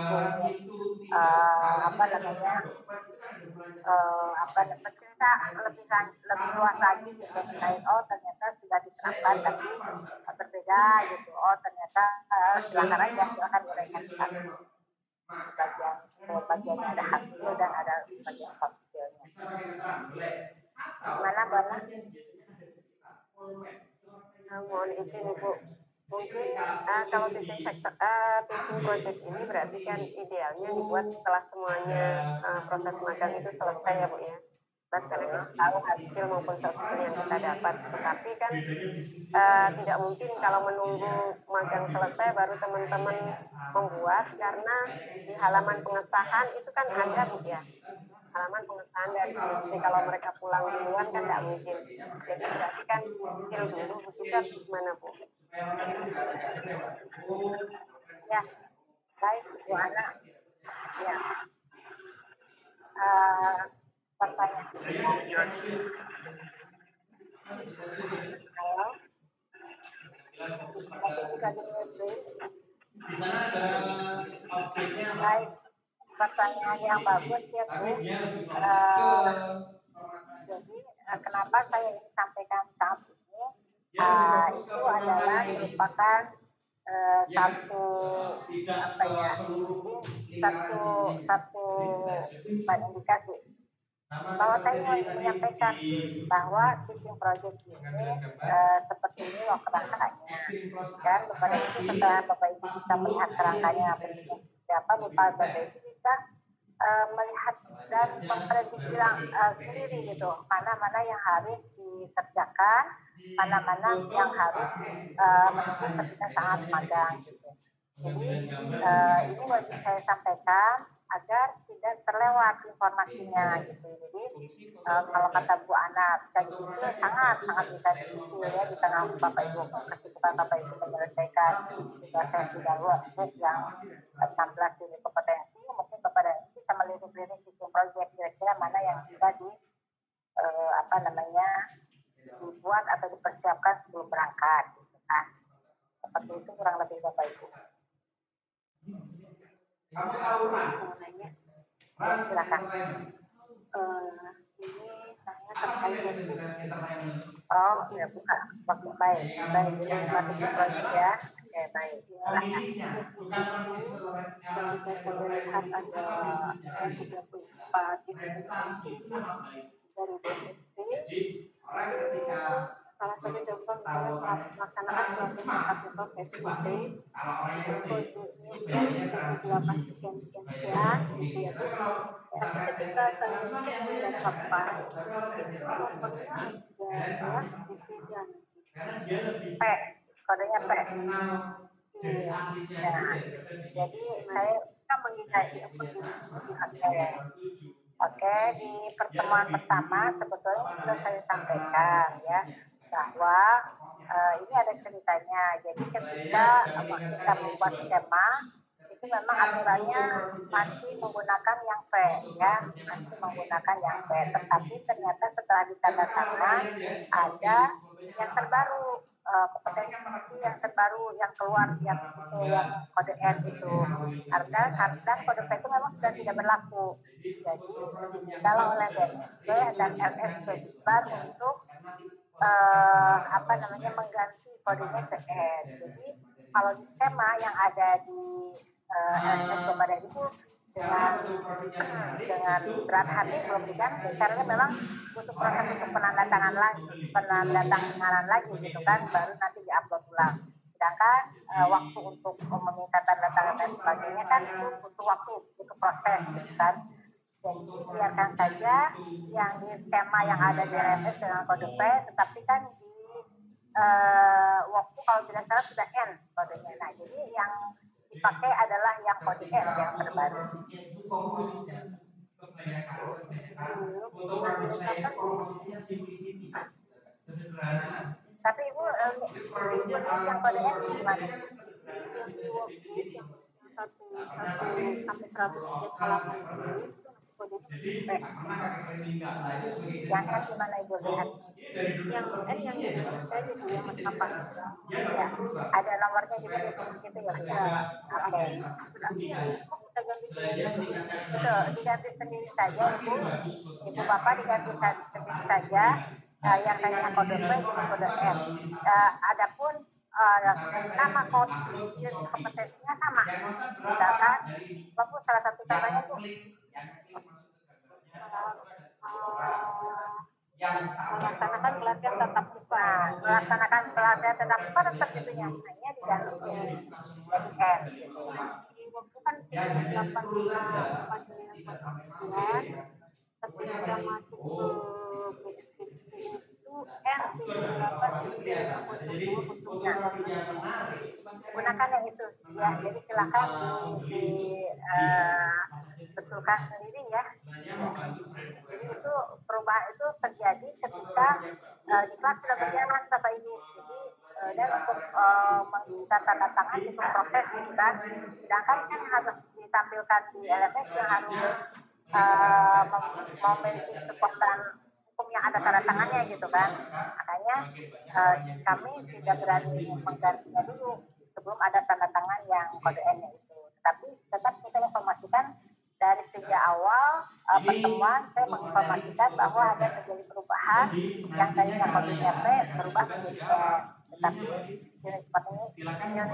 [SPEAKER 1] bercerita lebih luas lagi gitu terkait ternyata sudah diterapkan tapi berbeda gitu. Ternyata silakan aja silakan uraikan bagian ada hasil dan ada bagian hasilnya. Gimana Bana?
[SPEAKER 6] Mohon izin Ibu, mungkin kalau teaching project ini berarti kan idealnya dibuat setelah semuanya proses magang itu selesai ya Bu ya. Berarti karena kita tahu hard skill maupun soft skill yang kita dapat. Tetapi kan tidak mungkin kalau menunggu magang selesai baru teman-teman membuat, karena di halaman pengesahan itu kan ada Bu ya. Halaman pengesahan dari industri, kalau mereka pulang duluan kan nggak mungkin. Jadi berarti kan skill dulu kita gimana Bu?
[SPEAKER 1] Ya, baik Bu Ana. Ya. Pertanyaan. Halo. Mungkin juga di
[SPEAKER 2] sana ada objeknya.
[SPEAKER 1] Baik. Pertanyaan yang bagus ya Bu. Jadi kenapa saya ingin sampaikan saat ini itu adalah merupakan satu indikasi bahwa saya ingin menyampaikan bahwa teaching project ini seperti ini loh kerangkanya, dan kepada itu setelah Bapak Ibu bisa melihat kerangkanya siapa Bapak Ibu bisa melihat dan memprediksi sendiri gitu mana yang harus dikerjakan, mana yang harus menunggu ketika saat magang gitu. Jadi ini wajib saya sampaikan agar tidak terlewat informasinya gitu. Jadi kalau kata Bu Ana bisa dicicil, sangat bisa dicicil ya di tengah Bapak Ibu kesibukan Bapak Ibu menyelesaikan tugas saya sudah workbook yang 16 unit kompetensi, mungkin kepada bisa melirik-lirik teaching project kira-kira mana yang sudah dibuat atau dipersiapkan sebelum berangkat gitu kan. Seperti itu kurang lebih Bapak Ibu.
[SPEAKER 2] Kamu tahu Ran?
[SPEAKER 1] Silakan.
[SPEAKER 6] Ini saya terkait
[SPEAKER 1] Oh ya buka waktu baik jadi teaching project ya. Oke baik.
[SPEAKER 6] ketika saya lihat ada 34 implementasi dari BSP, salah satu contoh misalnya pelaksanaan pelatihan praktikal face to face, kodenya 78 sekian gitu ya Bu. Tapi ketika saya cek di lapangan itu nomornya ada berbeda.
[SPEAKER 1] P, kodenya P.
[SPEAKER 6] Iya.
[SPEAKER 1] Nah, jadi saya mengingat Oke, di pertemuan pertama sebetulnya sudah saya sampaikan ya bahwa ini ada ceritanya. Jadi ketika kita membuat skema itu memang aturannya masih menggunakan yang P ya, masih menggunakan yang P. Tetapi ternyata setelah ditandatangan ada yang terbaru kompetensi yang terbaru yang keluar yang kode N itu. Karena kode P itu memang sudah tidak berlaku. Jadi kalau oleh BNSP dan LSP Bibar untuk mengganti kodenya ke N. Jadi kalau di skema yang ada di LSP Badan itu dengan berat hati belum diganti karena memang butuh proses untuk penandatanganan lagi gitu kan, baru nanti diupload ulang. Sedangkan waktu untuk meminta tanda tangan dan sebagainya kan itu butuh waktu, butuh proses gitu kan. Jadi biarkan saja yang di skema yang ada di RMS dengan kode P, tetapi kan di waktu kalau tidak salah sudah N kodenya. Nah, jadi yang dipakai adalah yang kode N yang terbaru. Tapi Ibu yang kode N gimana?
[SPEAKER 7] Yang di workbook yang 1 sampai 100 sekian halaman itu masih kodenya masih P.
[SPEAKER 1] Yang N gimana Ibu lihat?
[SPEAKER 7] Yang N yang ditulis aja Bu, yang lengkapan.
[SPEAKER 1] Ya, ada nomornya juga gitu ya.
[SPEAKER 7] Berarti yang kok kita ganti sendiri aja Bu?
[SPEAKER 1] Betul, diganti sendiri saja Ibu Bapak diganti sendiri saja. Yang tadinya kode P jadi kode N. Adapun nama kode kompetensinya sama. Misalkan, Bapak salah satu contohnya Bu.
[SPEAKER 7] Melaksanakan pelatihan tatap muka.
[SPEAKER 1] Melaksanakan pelatihan tatap muka tetap itunya. Hanya diganti jadi N.
[SPEAKER 7] Di workbook kan 85 fasilitas sekian, tapi udah masuk ke PSP itu N 78
[SPEAKER 1] gunakan yang itu ya, jadi silakan betulkan sendiri ya. Jadi itu perubahan itu terjadi ketika di kelas sudah berjalan Bapak Ibu. Jadi dan untuk meminta tanda tangan itu proses gitu kan. Sedangkan kan yang harus ditampilkan di LMS yang harus memiliki kekuatan hukum yang ada tanda tangannya gitu kan. Makanya kami tidak berani menggantinya dulu sebelum ada tanda tangan yang kode N-nya itu. Tetapi tetap kita informasikan dari sejak awal pertemuan saya menginformasikan bahwa ada terjadi perubahan yang tadinya kodenya P berubah menjadi N. Tetapi unit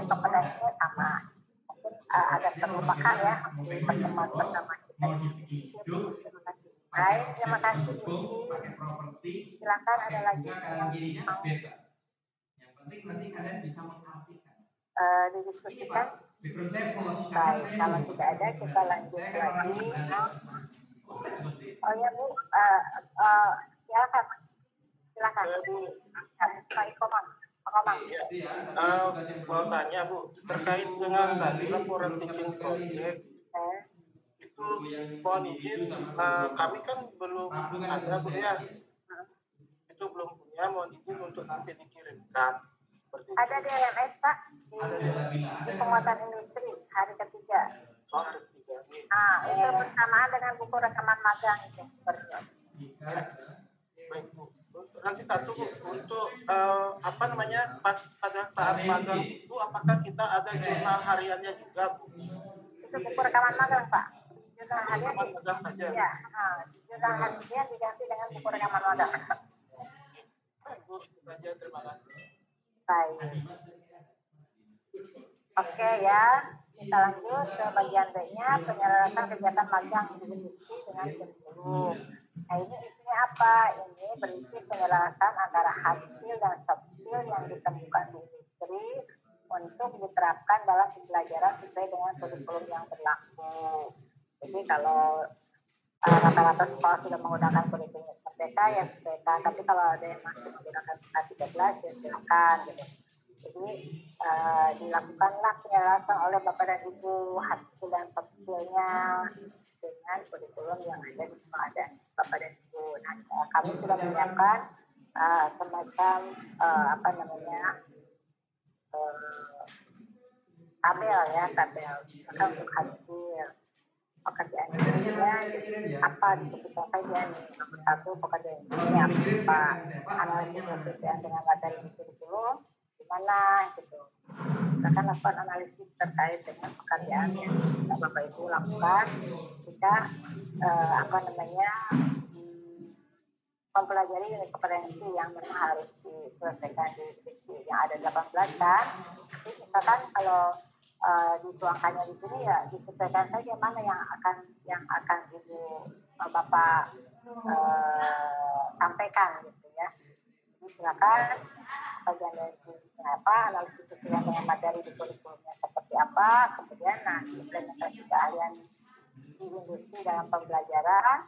[SPEAKER 1] kompetensinya sama. Mungkin agak terlupakan ya di pertemuan pertama kita.
[SPEAKER 7] Terima kasih.
[SPEAKER 1] Baik, terima kasih. Silakan ada lagi yang mau
[SPEAKER 2] nanti kalian bisa mengartikan
[SPEAKER 1] didiskusikan. Baik, kalau tidak ada kita lanjut lagi. Oh ya Bu, silakan di Pak Komang.
[SPEAKER 8] Mau tanya Bu, terkait dengan tadi laporan pitching project itu mohon izin, kami kan belum ada Bu ya, itu belum punya, mohon izin untuk nanti dikirimkan seperti itu.
[SPEAKER 1] Ada di LMS Pak, di penguatan industri hari ketiga.
[SPEAKER 8] Oh, hari ketiga.
[SPEAKER 1] Nah, itu bersamaan dengan buku rekaman magang itu.
[SPEAKER 8] Baik Bu. Lagi satu Bu, untuk pas pada saat magang itu apakah kita ada jurnal hariannya juga Bu?
[SPEAKER 1] Itu buku rekaman magang Pak. Jurnal harian
[SPEAKER 8] magang saja.
[SPEAKER 1] Iya, jurnal harian diganti dengan buku rekaman magang.
[SPEAKER 8] Bu, itu saja, terima kasih.
[SPEAKER 1] Baik. Oke ya, kita lanjut ke bagian B-nya, penyelesaian kegiatan magang di industri dengan kurikulum. Nah, ini isinya apa? Ini berisi penjelasan antara hard skill dan soft skill yang ditemukan di industri untuk diterapkan dalam pembelajaran sesuai dengan kurikulum yang berlaku. Jadi kalau rata-rata sekolah sudah menggunakan kurikulum Merdeka ya sesuaikan, tapi kalau ada yang masih menggunakan K13 ya silakan gitu. Jadi dilakukanlah penyelesaian oleh Bapak dan Ibu hard skill dan soft skill-nya dengan kurikulum yang ada di pengadaan Bapak dan Ibu. Nah, kami sudah menyiapkan semacam tabel ya, tabel untuk hard skill. Pekerjaan Indonesia apa disebutkan saja nih. Nomor 1 pekerjaan Indonesia apa, analisis sesuai dengan materi kurikulum. bagaimana gitu. Kita akan lakukan analisis terkait dengan pekerjaan yang Bapak Ibu lakukan ketika mempelajari unit kompetensi yang memang harus diselesaikan di sisi yang ada 18 kan. Jadi misalkan kalau dituangkannya di sini ya disesuaikan saja mana yang akan Ibu Bapak sampaikan gitu ya. Jadi silakan bagian dari analisis sesuai dengan materi di kurikulumnya seperti apa, kemudian implementasi keahlian di industri dalam pembelajaran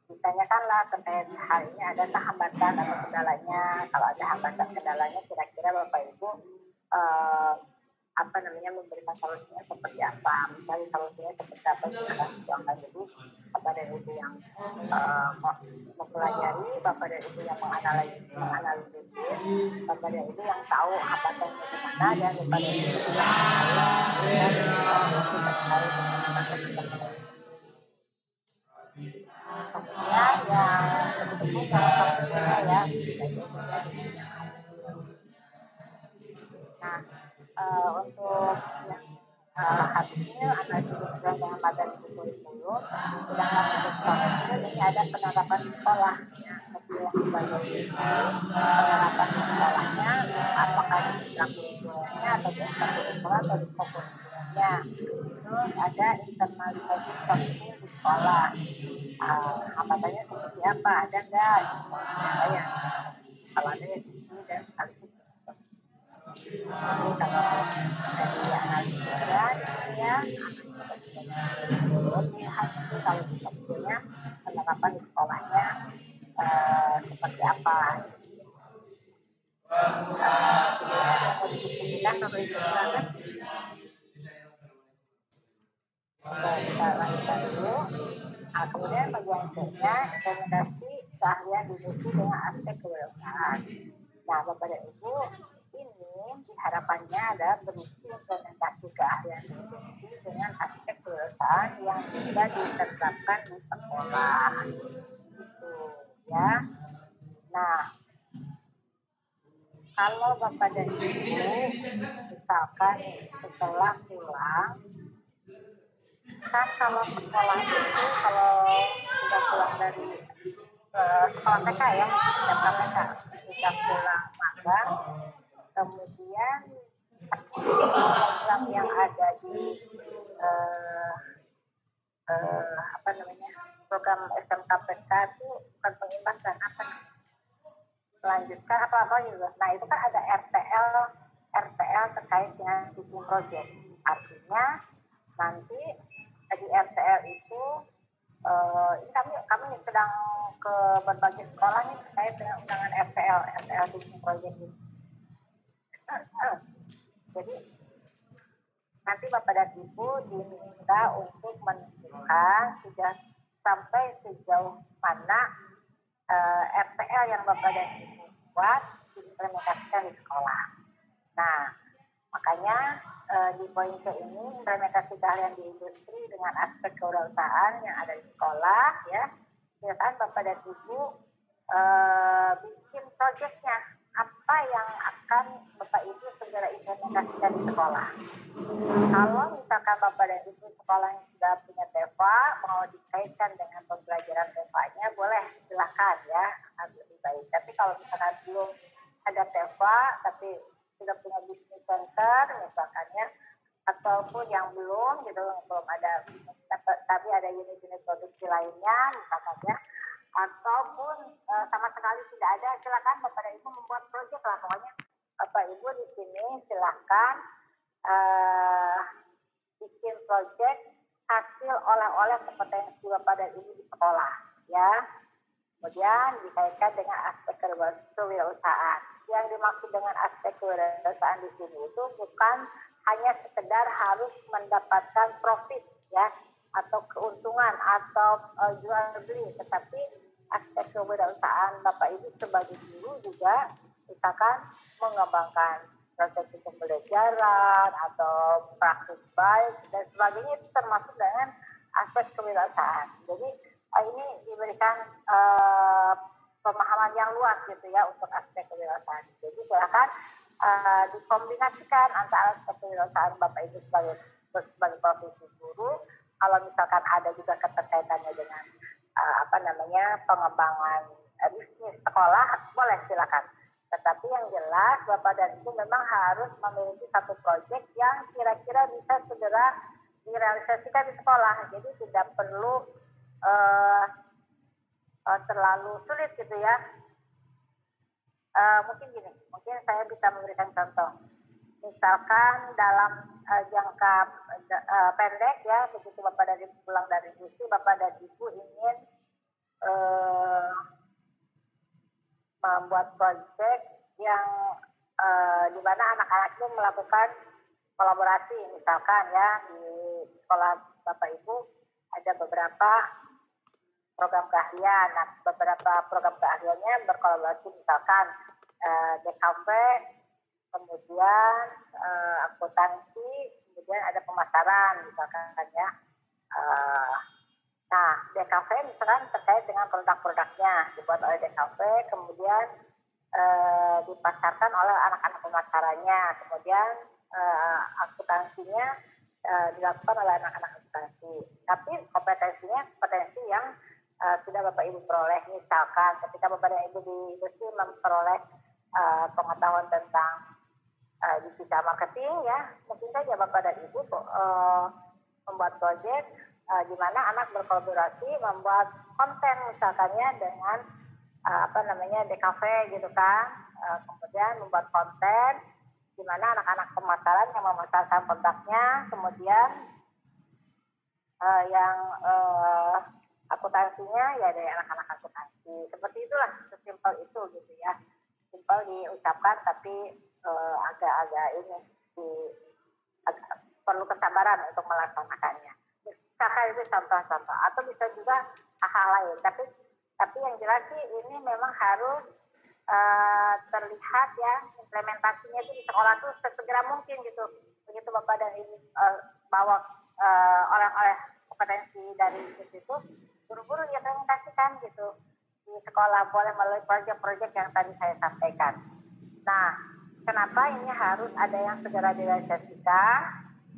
[SPEAKER 1] ditanyakanlah terkait hal ini ada hambatan atau kendalanya. Kalau ada hambatan kendalanya kira-kira Bapak Ibu memberikan solusinya seperti apa, misalnya solusinya seperti apa silakan dituangkan. Jadi Bapak dan Ibu yang mempelajari, Bapak dan Ibu yang menganalisis, Bapak dan Ibu yang tahu hambatannya di mana, dan Bapak dan Ibu yang terkait dengan kemudian yang betul-betul solusinya ya. Nah, untuk yang hasil analisis sesuai dengan materi kurikulum, sedangkan untuk soft ini ada penerapan sekolah ya, yang sebagai penerapan sekolahnya apakah di kurikulumnya atau di kurikulum atau di kurikulumnya. Terus ada internalisasi soft skill di sekolah. Hambatannya seperti apa? Ada nggak? Ya, kalau ada ya ini dan sekaligus. Jadi kalau dari analisisnya di sini ya, kalau bisa sebetulnya penerapan di sekolahnya seperti apa. Sebelumnya yang mau didiskusikan Bapak Ibu silakan. Oke, kita lanjutkan dulu. Kemudian bagian C-nya implementasi keahlian industri dengan aspek kewirausahaan. Nah, Bapak dan Ibu, ini harapannya adalah berisi implementasi keahlian industri dengan aspek kewirausahaan yang bisa diterapkan di sekolah. Itu ya. Nah, kalau Bapak dan Ibu misalkan setelah pulang, kan kalau sekolah itu kalau sudah pulang dari sekolah TK ya, TK sudah pulang magang, kemudian program yang ada di program SMKPK itu bukan pengimpasan melanjutkan apa juga. Nah itu kan ada RTL terkait dengan teaching project. Artinya nanti di RTL itu ini kami sedang ke berbagai sekolah nih terkait dengan undangan RTL teaching project ini. Jadi nanti Bapak dan Ibu diminta untuk menunjukkan sudah sampai sejauh mana RTL yang Bapak dan Ibu buat diimplementasikan di sekolah. Nah, makanya di poin ke ini implementasi keahlian di industri dengan aspek kewirausahaan yang ada di sekolah ya. Silakan Bapak dan Ibu bikin proyeknya apa yang akan Bapak Ibu segera implementasikan di sekolah. Kalau misalkan Bapak dan Ibu sekolah yang sudah punya TEVA mau dikaitkan dengan pembelajaran TEVA-nya boleh silakan ya, lebih baik. Tapi kalau misalkan belum ada TEVA tapi sudah punya business center misalkannya, ataupun yang belum ada tapi ada unit-unit produksi lainnya misalkannya, ataupun sama sekali tidak ada, silakan Bapak dan Ibu membuat proyek lah. Pokoknya Bapak Ibu di sini silakan bikin proyek hasil oleh-oleh kompetensi Bapak dan Ibu di sekolah ya. Kemudian dikaitkan dengan aspek kewirausahaan. Yang dimaksud dengan aspek kewirausahaan di sini itu bukan hanya sekedar harus mendapatkan profit ya atau keuntungan atau jual beli, tetapi aspek kewirausahaan Bapak Ibu sebagai guru juga misalkan mengembangkan proses pembelajaran atau praktik baik dan sebagainya, itu termasuk dengan aspek kewirausahaan. Jadi ini diberikan pemahaman yang luas gitu ya untuk aspek kewirausahaan. Jadi silakan dikombinasikan antara kewirausahaan Bapak Ibu sebagai profesi guru. Kalau misalkan ada juga keterkaitannya dengan pengembangan bisnis sekolah, boleh silakan. Tetapi yang jelas Bapak dan Ibu memang harus memiliki satu proyek yang kira-kira bisa segera direalisasikan di sekolah. Jadi tidak perlu terlalu sulit gitu ya. Mungkin gini, mungkin saya bisa memberikan contoh. Misalkan dalam jangka pendek ya, begitu Bapak dan Ibu pulang dari industri, Bapak dan Ibu ingin membuat proyek yang di mana anak-anak itu melakukan kolaborasi, misalkan ya di sekolah Bapak Ibu ada beberapa program keahlian. Nah, beberapa program keahliannya berkolaborasi, misalkan DKV, kemudian akuntansi, kemudian ada pemasaran, misalkan ya. Nah, DKV misalkan terkait dengan produk-produknya dibuat oleh DKV, kemudian dipasarkan oleh anak-anak pemasarannya, kemudian akuntansinya dilakukan oleh anak-anak akuntansi. Tapi kompetensi yang sudah Bapak Ibu peroleh, misalkan ketika Bapak dan Ibu di industri memperoleh pengetahuan tentang digital marketing ya, mungkin saja Bapak dan Ibu membuat proyek di mana anak berkolaborasi membuat konten misalkannya dengan DKV gitu kan, kemudian membuat konten di mana anak-anak pemasaran yang memasarkan produknya, kemudian yang akuntansinya ya dari anak-anak akuntansi. Seperti itulah, sesimpel itu gitu ya. Simpel diucapkan tapi agak-agak ini perlu kesabaran untuk melaksanakannya. Misalkan itu contoh-contoh, atau bisa juga hal-hal lain. Tapi yang jelas sih ini memang harus terlihat ya implementasinya itu di sekolah tuh sesegera mungkin gitu. Begitu Bapak dan Ibu bawa oleh kompetensi dari itu buru-buru diimplementasikan gitu di sekolah, boleh melalui proyek-proyek yang tadi saya sampaikan. Nah, kenapa ini harus ada yang segera direalisasikan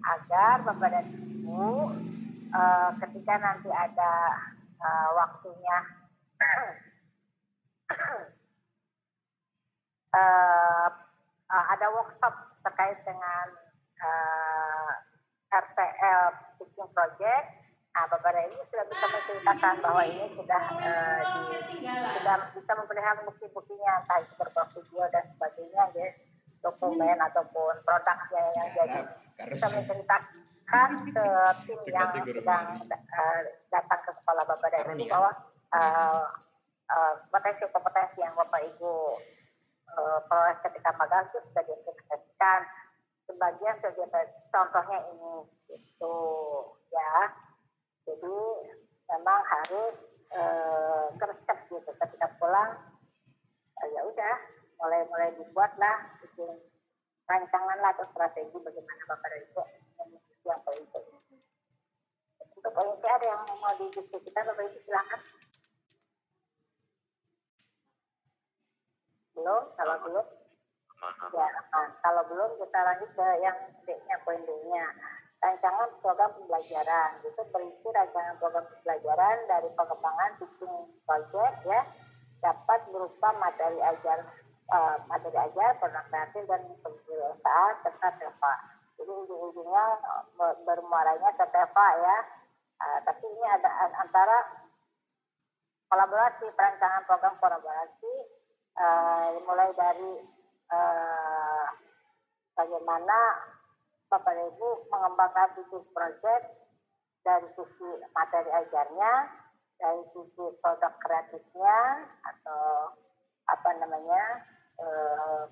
[SPEAKER 1] agar Bapak dan Ibu ketika nanti ada waktunya ada workshop terkait dengan RTL Teaching Project. Nah, Bapak dan Ibu sudah bisa menceritakan bahwa ini sudah bisa memperlihatkan bukti-buktinya, entah itu berupa video dan sebagainya, ya, dokumen ataupun produknya yang jadi bisa menceritakan ke tim yang sedang datang ke sekolah Bapak dan Ibu bahwa kompetensi yang Bapak Ibu proses ketika magang itu sudah diimplementasikan. Sebagian contohnya ini gitu ya. Jadi memang harus gercep gitu ketika pulang ya udah mulai dibuatlah bikin rancangan lah atau strategi bagaimana Bapak dan Ibu mengikuti yang poin itu. Untuk poin C ada yang mau didiskusikan Bapak Ibu silakan. Belum? Kalau belum ya, kalau belum kita lanjut ke yang D-nya, poin D-nya. Rancangan program pembelajaran itu berisi rancangan program pembelajaran dari pengembangan teaching project ya, dapat berupa materi ajar, produk kreatif dan kewirausahaan serta TEFA. Jadi ujung-ujungnya bermuaranya ke TEFA ya. Tapi ini ada antara kolaborasi, perancangan program kolaborasi mulai dari bagaimana Bapak dan Ibu mengembangkan bisnis project dari sisi materi ajarnya, dari sisi produk kreatifnya atau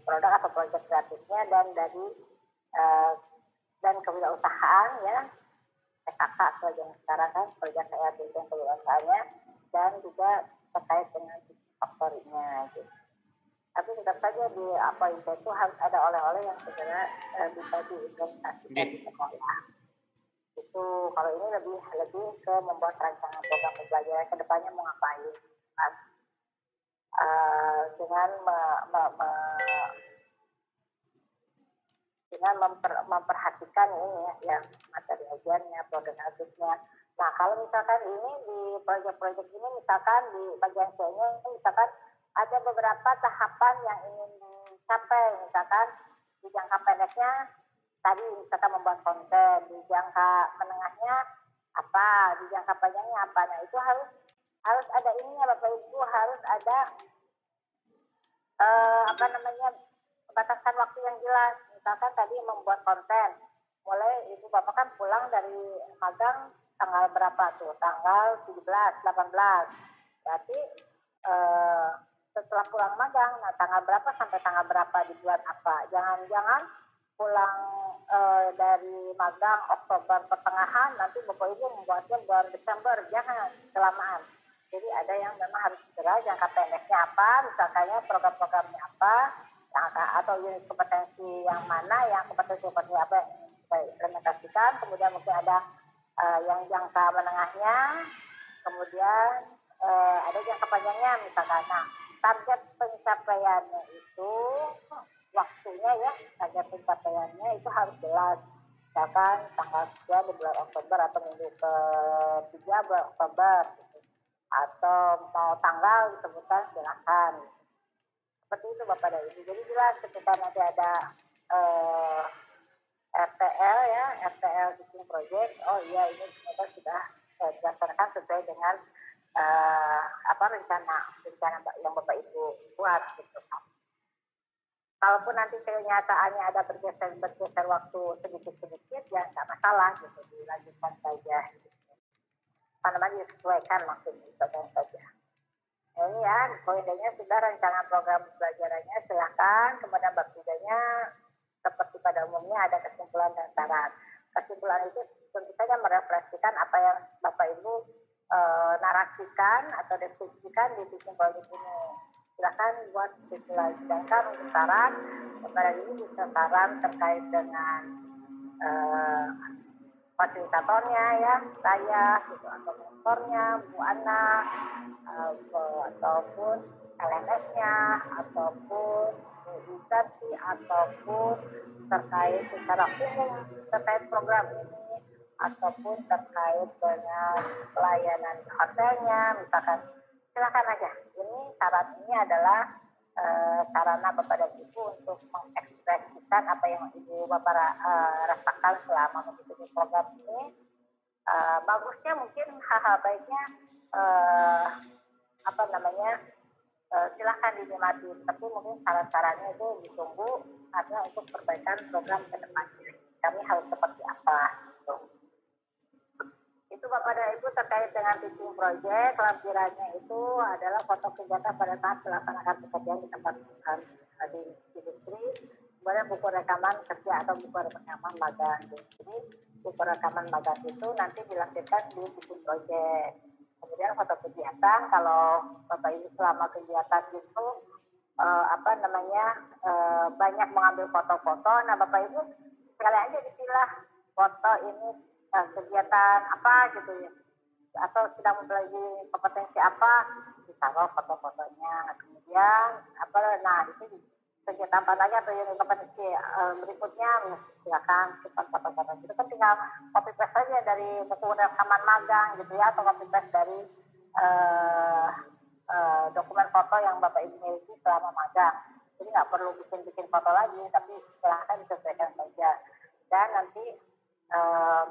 [SPEAKER 1] produk atau proyek kreatifnya, dan dari dan kewirausahaan ya, PKK atau yang sekarang kan proyek kreatif dan kewirausahaannya, dan juga terkait dengan faktorinya gitu. Tapi tetap saja di itu harus ada oleh-oleh yang segera bisa diimplementasikan di sekolah. Itu kalau ini lebih ke membuat rancangan program pembelajaran ke depannya mau ngapain. dengan memperhatikan ini ya materi ajarnya, produk hasilnya. Nah kalau misalkan ini di proyek-proyek ini misalkan di bagian C-nya misalkan ada beberapa tahapan yang ingin dicapai, misalkan di jangka pendeknya tadi misalkan membuat konten, di jangka menengahnya apa, di jangka panjangnya apa. Nah itu harus ada ininya Bapak Ibu, harus ada batasan waktu yang jelas. Misalkan tadi membuat konten, mulai Ibu Bapak kan pulang dari magang tanggal berapa tuh? Tanggal 17, 18. Berarti setelah pulang magang, nah tanggal berapa sampai tanggal berapa dibuat apa? Jangan-jangan pulang dari magang Oktober pertengahan, nanti Bapak Ibu membuatnya bulan Desember, jangan kelamaan. Jadi ada yang memang harus segera jangka pendeknya apa, misalkannya program-programnya apa, atau unit kompetensi yang mana, yang kompetensi apa yang kita implementasikan, kemudian mungkin ada yang jangka menengahnya, kemudian ada jangka panjangnya misalkan. Nah, target pencapaiannya itu waktunya ya, target pencapaiannya itu harus jelas. Misalkan tanggal 3 di bulan Oktober atau minggu ke-3 bulan Oktober gitu. Atau mau tanggal disebutkan silakan. Seperti itu Bapak dan Ibu. Jadi jelas ketika nanti ada RTL ya, RTL Teaching Project, oh iya ini ternyata sudah dilaksanakan sesuai dengan rencana yang Bapak Ibu buat gitu. Kalaupun nanti kenyataannya ada bergeser waktu sedikit-sedikit ya nggak masalah gitu, dilanjutkan saja. Gitu. Namanya disesuaikan maksudnya saja. Nah, ini ya, poinnya sudah rencana program pembelajarannya silahkan, kemudian bab 3-nya seperti pada umumnya ada kesimpulan dan saran. Kesimpulan itu tentu saja merefleksikan apa yang Bapak Ibu narasikan atau diskusikan di teaching project ini. Silahkan buat kesimpulan. Sedangkan untuk saran, Bapak ini bisa saran terkait dengan fasilitatornya ya, saya gitu, atau mentornya, Bu Ana, ataupun LMS-nya, ataupun organisasi, ataupun terkait secara umum terkait program ini, ataupun terkait dengan pelayanan hotelnya, misalkan silakan aja. Ini syarat ini adalah sarana Bapak dan Ibu untuk mengekspresikan apa yang Ibu Bapak rasakan selama mengikuti program ini. Bagusnya mungkin hal-hal baiknya silahkan dinikmati, tapi mungkin saran-sarannya itu ditunggu karena untuk perbaikan program ke depannya. Kami harus seperti apa gitu. Itu Bapak dan Ibu terkait dengan teaching project. Lampirannya itu adalah foto kegiatan pada saat melaksanakan pekerjaan di tempat di industri, kemudian buku rekaman kerja atau buku rekaman magang. Jadi buku rekaman magang itu nanti dilampirkan di teaching project. Kemudian foto kegiatan, kalau Bapak Ibu selama kegiatan itu banyak mengambil foto-foto, nah Bapak Ibu sekali aja dipilah foto ini kegiatan apa gitu ya, atau sedang mempelajari kompetensi apa, ditaruh foto-fotonya. Kemudian itu kegiatan apa lagi atau yang kompetensi berikutnya, silakan simpan foto-foto itu kan tinggal copy paste saja dari buku rekaman magang gitu ya, atau copy paste dari dokumen foto yang Bapak Ibu miliki selama magang. Jadi nggak perlu bikin foto lagi, tapi silahkan disesuaikan saja. Dan nanti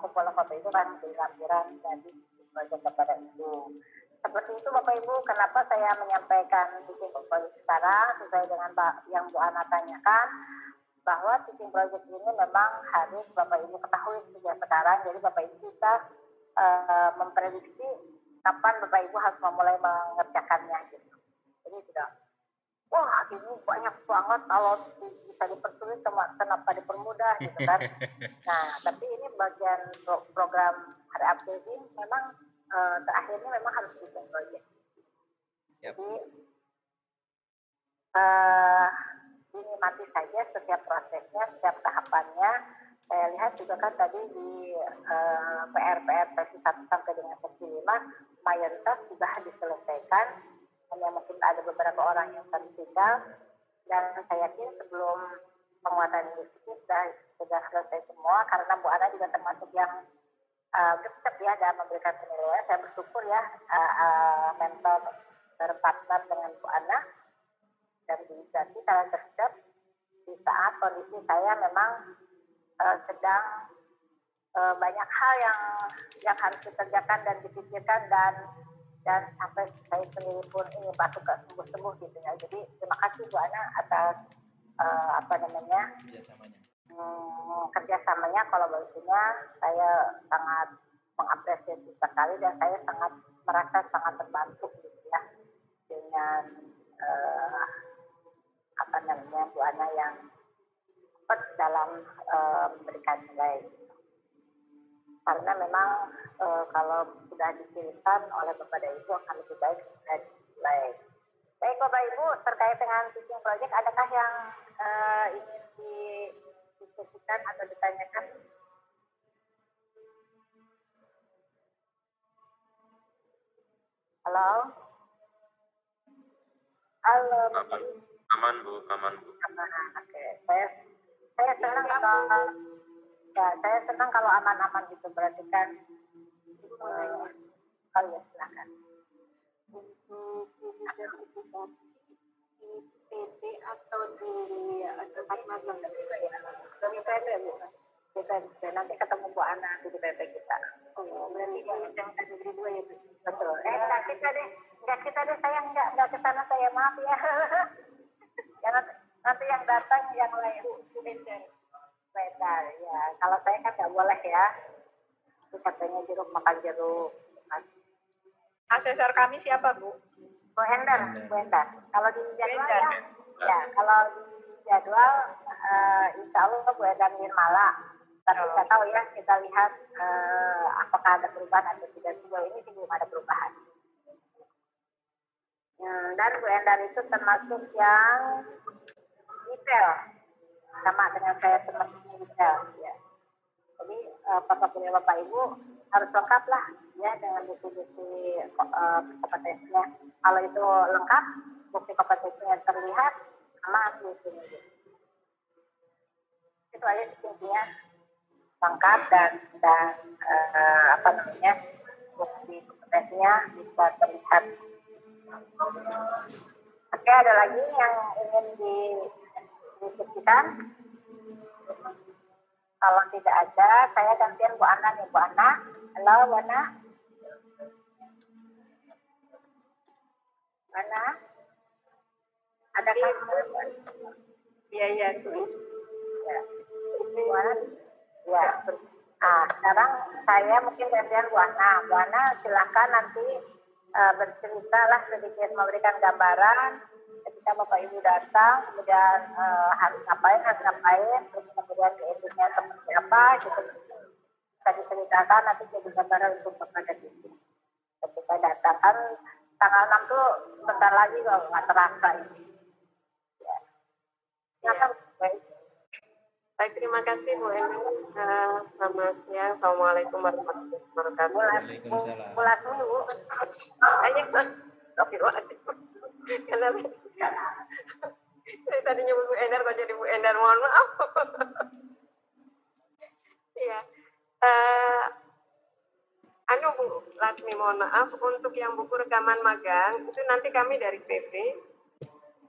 [SPEAKER 1] kumpulan foto itu kan menjadi lampiran dari proyek kepada Ibu. Seperti itu Bapak Ibu, kenapa saya menyampaikan teaching project sekarang sesuai dengan yang Bu Ana tanyakan, bahwa teaching project ini memang harus Bapak Ibu ketahui sejak sekarang, jadi Bapak Ibu bisa memprediksi kapan Bapak Ibu harus memulai mengerjakannya gitu. Jadi tidak, wah ini banyak banget, kalau bisa dipersulit kenapa dipermudah gitu kan. Nah tapi ini bagian program hari April ini memang terakhirnya memang harus teaching project. Jadi dinikmati saja setiap prosesnya, setiap tahapannya. Saya lihat juga kan tadi di PR sesi 1 sampai dengan sesi 5 mayoritas sudah diselesaikan hanya mungkin ada beberapa orang yang tertinggal, dan saya yakin sebelum penguatan industri sudah selesai semua, karena Bu Ana juga termasuk yang gercep ya dalam memberikan penilaian. Saya bersyukur ya mentor berpartner dengan Bu Ana dan Bu Izati sangat gercep di saat kondisi saya memang sedang banyak hal yang harus dikerjakan dan dipikirkan, dan sampai saya sendiri pun ini batuk gak sembuh-sembuh gitu ya. Jadi terima kasih Bu Ana atas kerjasamanya, kolaborasinya. Saya sangat mengapresiasi sekali dan saya sangat merasa sangat terbantu gitu ya dengan Bu Ana yang cepat dalam memberikan nilai. Karena memang kalau sudah dipilihkan oleh Bapak dan Ibu akan lebih baik sudah dinilai. Baik Bapak Ibu, terkait dengan teaching project, adakah yang ingin didiskusikan atau ditanyakan? Halo? Halo Bapak Ibu.
[SPEAKER 5] Aman Bu, aman Bu.
[SPEAKER 1] Oke, saya senang kalau saya senang kalau aman-aman gitu, berarti kan ya silakan.
[SPEAKER 7] Untuk di sertifikasi di PT atau di tempat magang?
[SPEAKER 1] Di PT Bu. Di PT, nanti ketemu Bu Ana di PT kita.
[SPEAKER 7] Oh, berarti di SMK Negeri 2 ya Bu?
[SPEAKER 1] Betul. Enggak kita deh, saya enggak ke sana, saya maaf ya. Karena nanti yang datang yang lain. Beda ya. Kalau saya kan nggak boleh ya. Itu katanya jeruk makan jeruk.
[SPEAKER 3] Asesor kami siapa Bu?
[SPEAKER 1] Bu Endar. Kalau di jadwal ya kalau di jadwal insya Allah Bu Endar Nirmala. Tapi nggak tahu ya, kita lihat apakah ada perubahan atau tidak. Sejauh ini sih belum ada perubahan. Dan Bu Endar itu termasuk yang detail, sama dengan saya termasuk detail ya. Jadi Bapak Ibu harus lengkap lah ya dengan bukti-bukti kompetensinya. Kalau itu lengkap, bukti kompetensinya terlihat, sama buktinya. Itu aja intinya, lengkap dan bukti kompetensinya bisa terlihat. Oke, ada lagi yang ingin didiskusikan? Kalau tidak ada, saya gantian Bu Ana nih, Bu Ana. Halo Bu Ana. Ana? Ada kan?
[SPEAKER 6] Iya, sulit.
[SPEAKER 1] Ya. Bu Ana? Ya. Sekarang saya mungkin gantian Bu Ana. Bu Ana silakan nanti bercerita lah sedikit, memberikan gambaran ketika Bapak Ibu datang, kemudian harus ngapain, terus kemudian keetiknya seperti apa, gitu. Bisa diceritakan, nanti jadi gambaran untuk Bapak dan Ibu. Ketika datang kan tanggal 6 tuh sebentar lagi kalau nggak terasa ini. Ya. Silakan.
[SPEAKER 6] Baik, terima kasih Bu Eni. Selamat siang. Assalamualaikum warahmatullahi wabarakatuh.
[SPEAKER 1] Bu Lasmi, Bu.
[SPEAKER 6] Kenapa? Saya tadi nyebut Bu Endar, kok jadi Bu Endar, mohon maaf. Iya. Bu Lasmi, mohon maaf, untuk yang buku rekaman magang, itu nanti kami dari PP,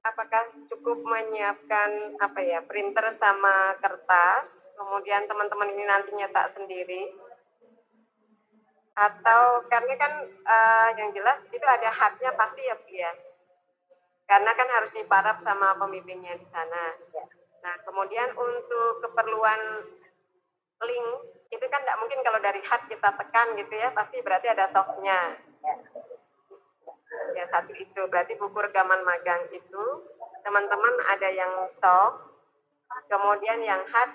[SPEAKER 6] apakah cukup menyiapkan printer sama kertas, kemudian teman-teman ini nanti nyetak sendiri, atau karena kan yang jelas itu ada haknya pasti ya Bu ya, karena kan harus diparaf sama pembimbingnya di sana. Nah kemudian untuk keperluan link itu kan tidak mungkin kalau dari hard kita tekan gitu ya, pasti berarti ada softnya. Ya satu itu berarti buku rekaman magang itu teman-teman ada yang soft, kemudian yang hard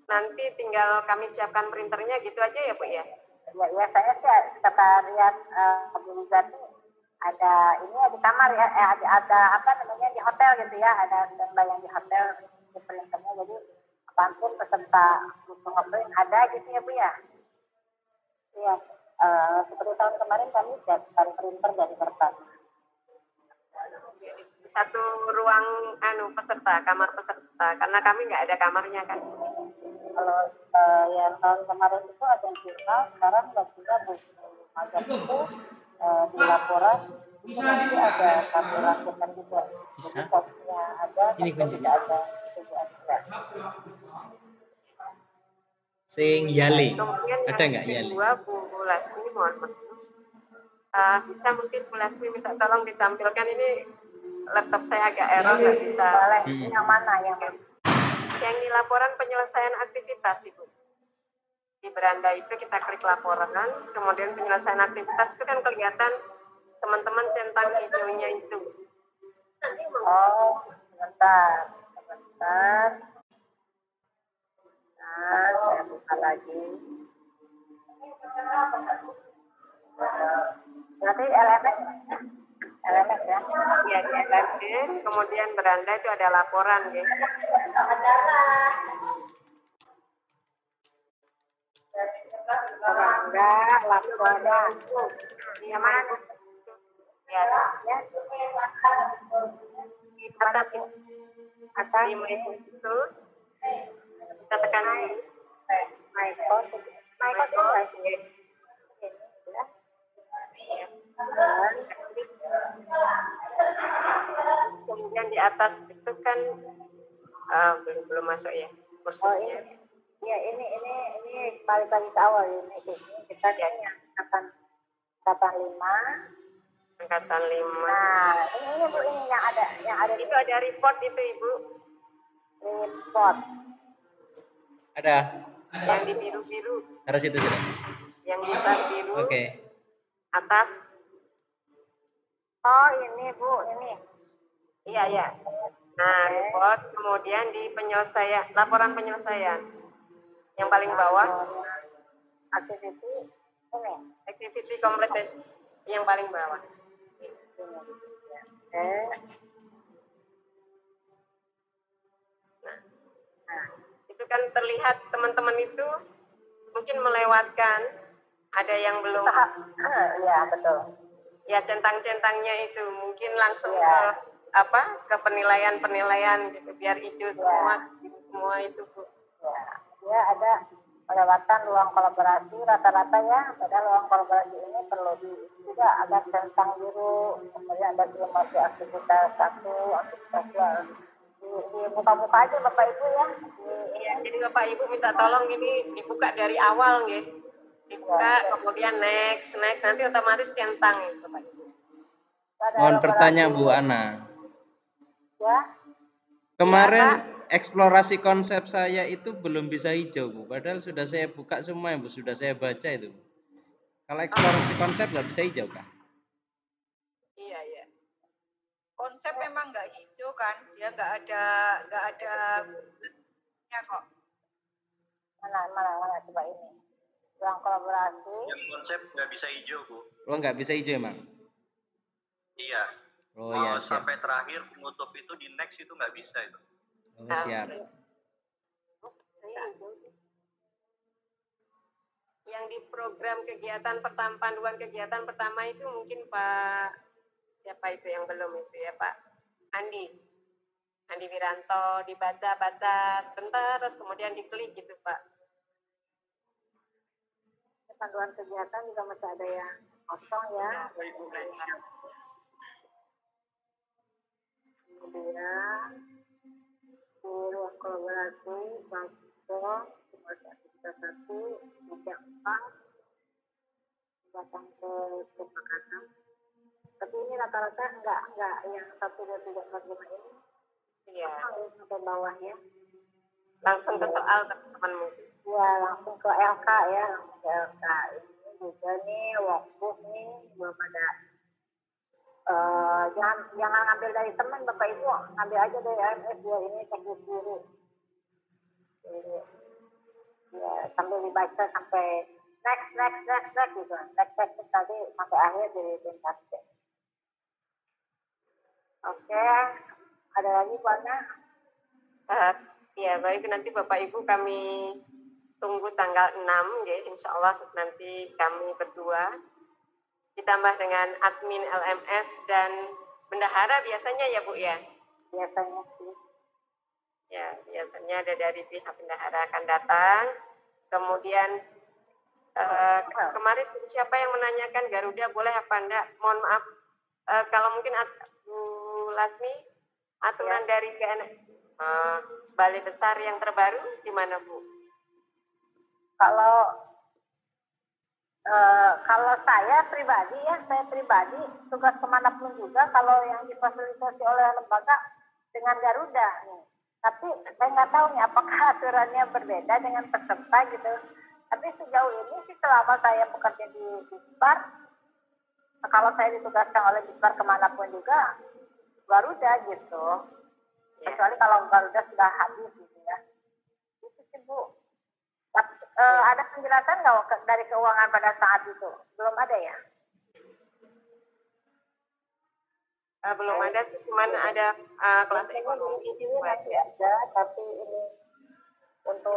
[SPEAKER 6] nanti tinggal kami siapkan printernya gitu aja ya Bu ya.
[SPEAKER 1] Ya saya sih sekretariat Bu Izati ada ini di kamar ya, ada di hotel gitu ya, ada standby yang di hotel di printernya, jadi apapun peserta butuh ngeprint ada gitu ya Bu ya. Iya, seperti tahun kemarin kami siapkan printer dari kertas.
[SPEAKER 6] satu ruang peserta, kamar peserta, karena kami nggak ada kamarnya kan.
[SPEAKER 1] Kalau yang tahun kemarin itu ada jurnal, sekarang baginya buku magang itu di laporan itu nanti ada kami lakukan juga. Jadi kopinya ada,
[SPEAKER 9] Ini kuncinya.
[SPEAKER 1] ada juga.
[SPEAKER 9] Sing Yale.
[SPEAKER 6] Kemudian
[SPEAKER 9] Ada
[SPEAKER 6] yang
[SPEAKER 9] nggak Yale?
[SPEAKER 6] kedua Bu Lasmi, mohon maaf. Bisa mungkin Bu Lasmi minta tolong ditampilkan, ini laptop saya agak error, nggak bisa.
[SPEAKER 1] Yang mana?
[SPEAKER 6] Yang di laporan penyelesaian aktivitas Ibu. Di beranda itu kita klik laporan, kemudian penyelesaian aktivitas itu kan kelihatan teman-teman centang hijaunya itu.
[SPEAKER 1] Oh, sebentar. Nah, saya buka lagi. Berarti LMS ya?
[SPEAKER 6] Iya, di LMS, kemudian beranda itu ada laporan ya.
[SPEAKER 1] Beranda, laporan. Yang mana?
[SPEAKER 6] Ya, di atas ini.
[SPEAKER 1] Atas
[SPEAKER 6] di Myco itu kita tekan ini.
[SPEAKER 1] Myco
[SPEAKER 6] kemudian di atas itu kan belum masuk ya kursusnya.
[SPEAKER 1] Iya, ini balik ke awal ini kita kayaknya angkatan 5.
[SPEAKER 6] Angkatan 5.
[SPEAKER 1] Nah, ini Bu, ini yang ada
[SPEAKER 6] itu ada report itu Ibu.
[SPEAKER 1] Report.
[SPEAKER 9] Ada.
[SPEAKER 6] Yang di biru-biru.
[SPEAKER 9] Harus itu sudah.
[SPEAKER 6] Yang di biru.
[SPEAKER 9] Oke.
[SPEAKER 6] Atas.
[SPEAKER 1] Oh, ini Bu, ini.
[SPEAKER 6] Iya. Nah, report, kemudian di penyelesaian, laporan penyelesaian. Yang paling bawah.
[SPEAKER 1] Activity ini.
[SPEAKER 6] Activity completion yang paling bawah. Nah, itu kan terlihat teman-teman itu mungkin melewatkan, ada yang belum.
[SPEAKER 1] Iya, betul.
[SPEAKER 6] Ya, centang-centangnya itu mungkin langsung ke penilaian gitu, biar hijau semua itu Bu.
[SPEAKER 1] Ya, ada melewatkan ruang kolaborasi rata-rata ya, padahal ruang kolaborasi ini perlu juga ada centang biru, kemudian ada simulasi aktivitas 1, aktivitas 2, di muka-muka aja Bapak Ibu ya.
[SPEAKER 6] Iya, jadi Bapak Ibu minta tolong ini dibuka dari awal ya. Dibuka, kemudian next, nanti otomatis centang ya Bapak Ibu.
[SPEAKER 9] Mohon bertanya Bu Ana.
[SPEAKER 1] Ya.
[SPEAKER 9] Kemarin eksplorasi konsep saya itu belum bisa hijau Bu, padahal sudah saya buka semua Bu, sudah saya baca itu. Kalau eksplorasi konsep nggak bisa hijau kah?
[SPEAKER 3] Iya. Konsep memang nggak hijau kan, dia nggak ada ya kok.
[SPEAKER 1] Mana coba ini. Ruang kolaborasi.
[SPEAKER 10] Yang konsep nggak bisa hijau Bu.
[SPEAKER 9] Oh nggak bisa hijau emang?
[SPEAKER 10] Iya.
[SPEAKER 9] Oh ya.
[SPEAKER 10] Sampai terakhir penutup itu di next itu nggak bisa itu.
[SPEAKER 9] Oh siap.
[SPEAKER 6] Yang di program kegiatan panduan kegiatan pertama itu mungkin Pak siapa itu yang belum itu ya Pak Andi Wiranto, dibaca sebentar terus kemudian diklik gitu Pak.
[SPEAKER 1] Panduan kegiatan juga masih ada yang kosong ya. Kemudian di ruang kolaborasi Bangkok kita 1, 3, 4 datang ke kesepakatan. Tapi ini rata-rata enggak yang 1, 2, 3, 4, 5 ini.
[SPEAKER 6] Iya.
[SPEAKER 1] Sampai bawah ya.
[SPEAKER 6] Langsung ke soal teman-teman mungkin.
[SPEAKER 1] Iya, langsung ke LK ya, langsung ke LK. Ini juga nih workbook nih belum ada. Jangan ngambil dari teman Bapak Ibu, ambil aja dari LMS ya, ini checklist biru. Ya, sambil dibaca sampai next gitu. Next tadi sampai akhir jadi tuntas. Oke, ada lagi Bu Ana?
[SPEAKER 6] Ya baik, nanti Bapak Ibu kami tunggu tanggal 6 ya, insya Allah nanti kami berdua ditambah dengan admin LMS dan bendahara biasanya ya Bu ya?
[SPEAKER 1] Biasanya sih.
[SPEAKER 6] Ya, biasanya ada dari pihak bendahara akan datang. Kemudian kemarin siapa yang menanyakan Garuda boleh apa enggak? Mohon maaf, kalau mungkin Bu Lasmi, aturan dari Balai Besar yang terbaru gimana Bu?
[SPEAKER 1] Kalau saya pribadi tugas kemanapun juga kalau yang difasilitasi oleh lembaga dengan Garuda nih. Tapi saya nggak tahu nih apakah aturannya berbeda dengan peserta gitu. Tapi sejauh ini sih selama saya bekerja di Bisbar, kalau saya ditugaskan oleh Bisbar kemanapun juga Garuda gitu. Kecuali kalau Garuda sudah habis gitu ya. Itu sih Bu. Ada penjelasan nggak dari keuangan pada saat itu? Belum ada ya?
[SPEAKER 6] Belum ada, cuman ada kelas ekonomi gitu aja.
[SPEAKER 1] Ada, tapi ini untuk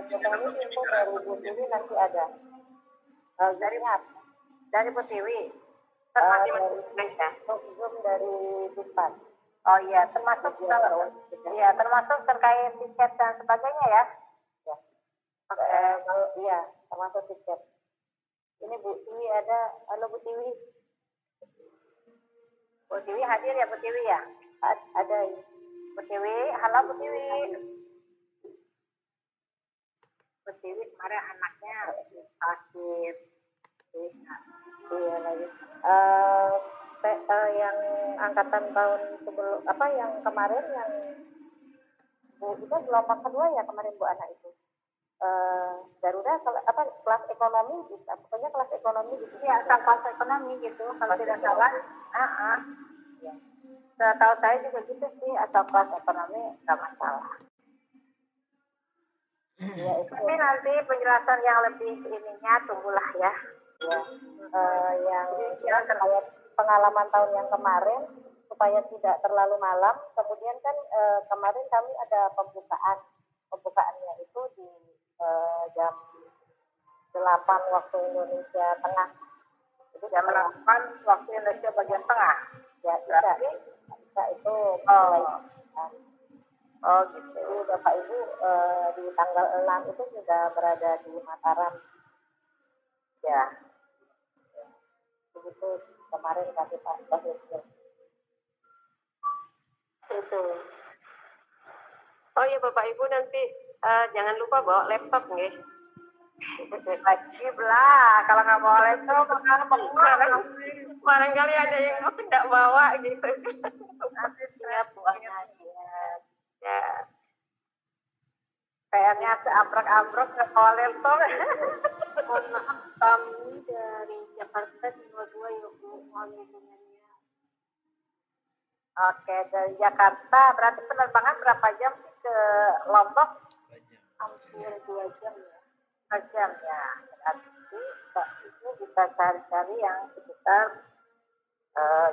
[SPEAKER 1] teknis info dari Bu Tiwi nanti ada. Dari Bu Tiwi. Zoom dari Bispan. Oh iya, termasuk terkait tiket dan sebagainya ya. Iya, termasuk tiket. Ini Bu Tiwi ada, halo Bu Tiwi. Bu Tiwi hadir ya Bu Tiwi ya? Ada. Bu Tiwi, halo Bu Tiwi. Bu Tiwi kemarin anaknya sakit. Iya lagi. Yang angkatan tahun sebelum yang kemarin yang Bu itu gelombang kedua ya kemarin Bu anak itu. Garuda kelas ekonomi bisa, pokoknya kelas ekonomi gitu ya, kelas ekonomi gitu kalau tidak salah. Ya. Setahu saya juga gitu sih, asal kelas ekonomi nggak masalah. Ya, tapi nanti penjelasan yang lebih ininya tunggulah ya. Ya. Yang terkait pengalaman tahun yang kemarin supaya tidak terlalu malam. Kemudian kan kemarin kami ada pembukaannya itu di jam 8 waktu Indonesia Tengah. Itu jam 8 waktu Indonesia bagian tengah. Ya, bisa itu mulai. Oh gitu. Jadi Bapak Ibu di tanggal 6 itu sudah berada di Mataram. Ya. Begitu kemarin kami Pak itu.
[SPEAKER 6] Oh iya Bapak Ibu nanti jangan lupa bawa laptop nih.
[SPEAKER 1] Wajib lah, kalau nggak bawa laptop
[SPEAKER 6] barangkali ada yang tidak bawa gitu.
[SPEAKER 7] Siap Bu Ana, siap.
[SPEAKER 6] Ya.
[SPEAKER 1] PR-nya seabrek-abrek nggak bawa laptop.
[SPEAKER 7] Mohon maaf kami dari Jakarta 22 ya Bu, mohon bimbingannya.
[SPEAKER 1] Oke, dari Jakarta berarti penerbangan berapa jam sih ke Lombok?
[SPEAKER 7] Hampir 2 jam ya.
[SPEAKER 1] 2 jam ya. Berarti Pak Ibu bisa cari-cari yang sekitar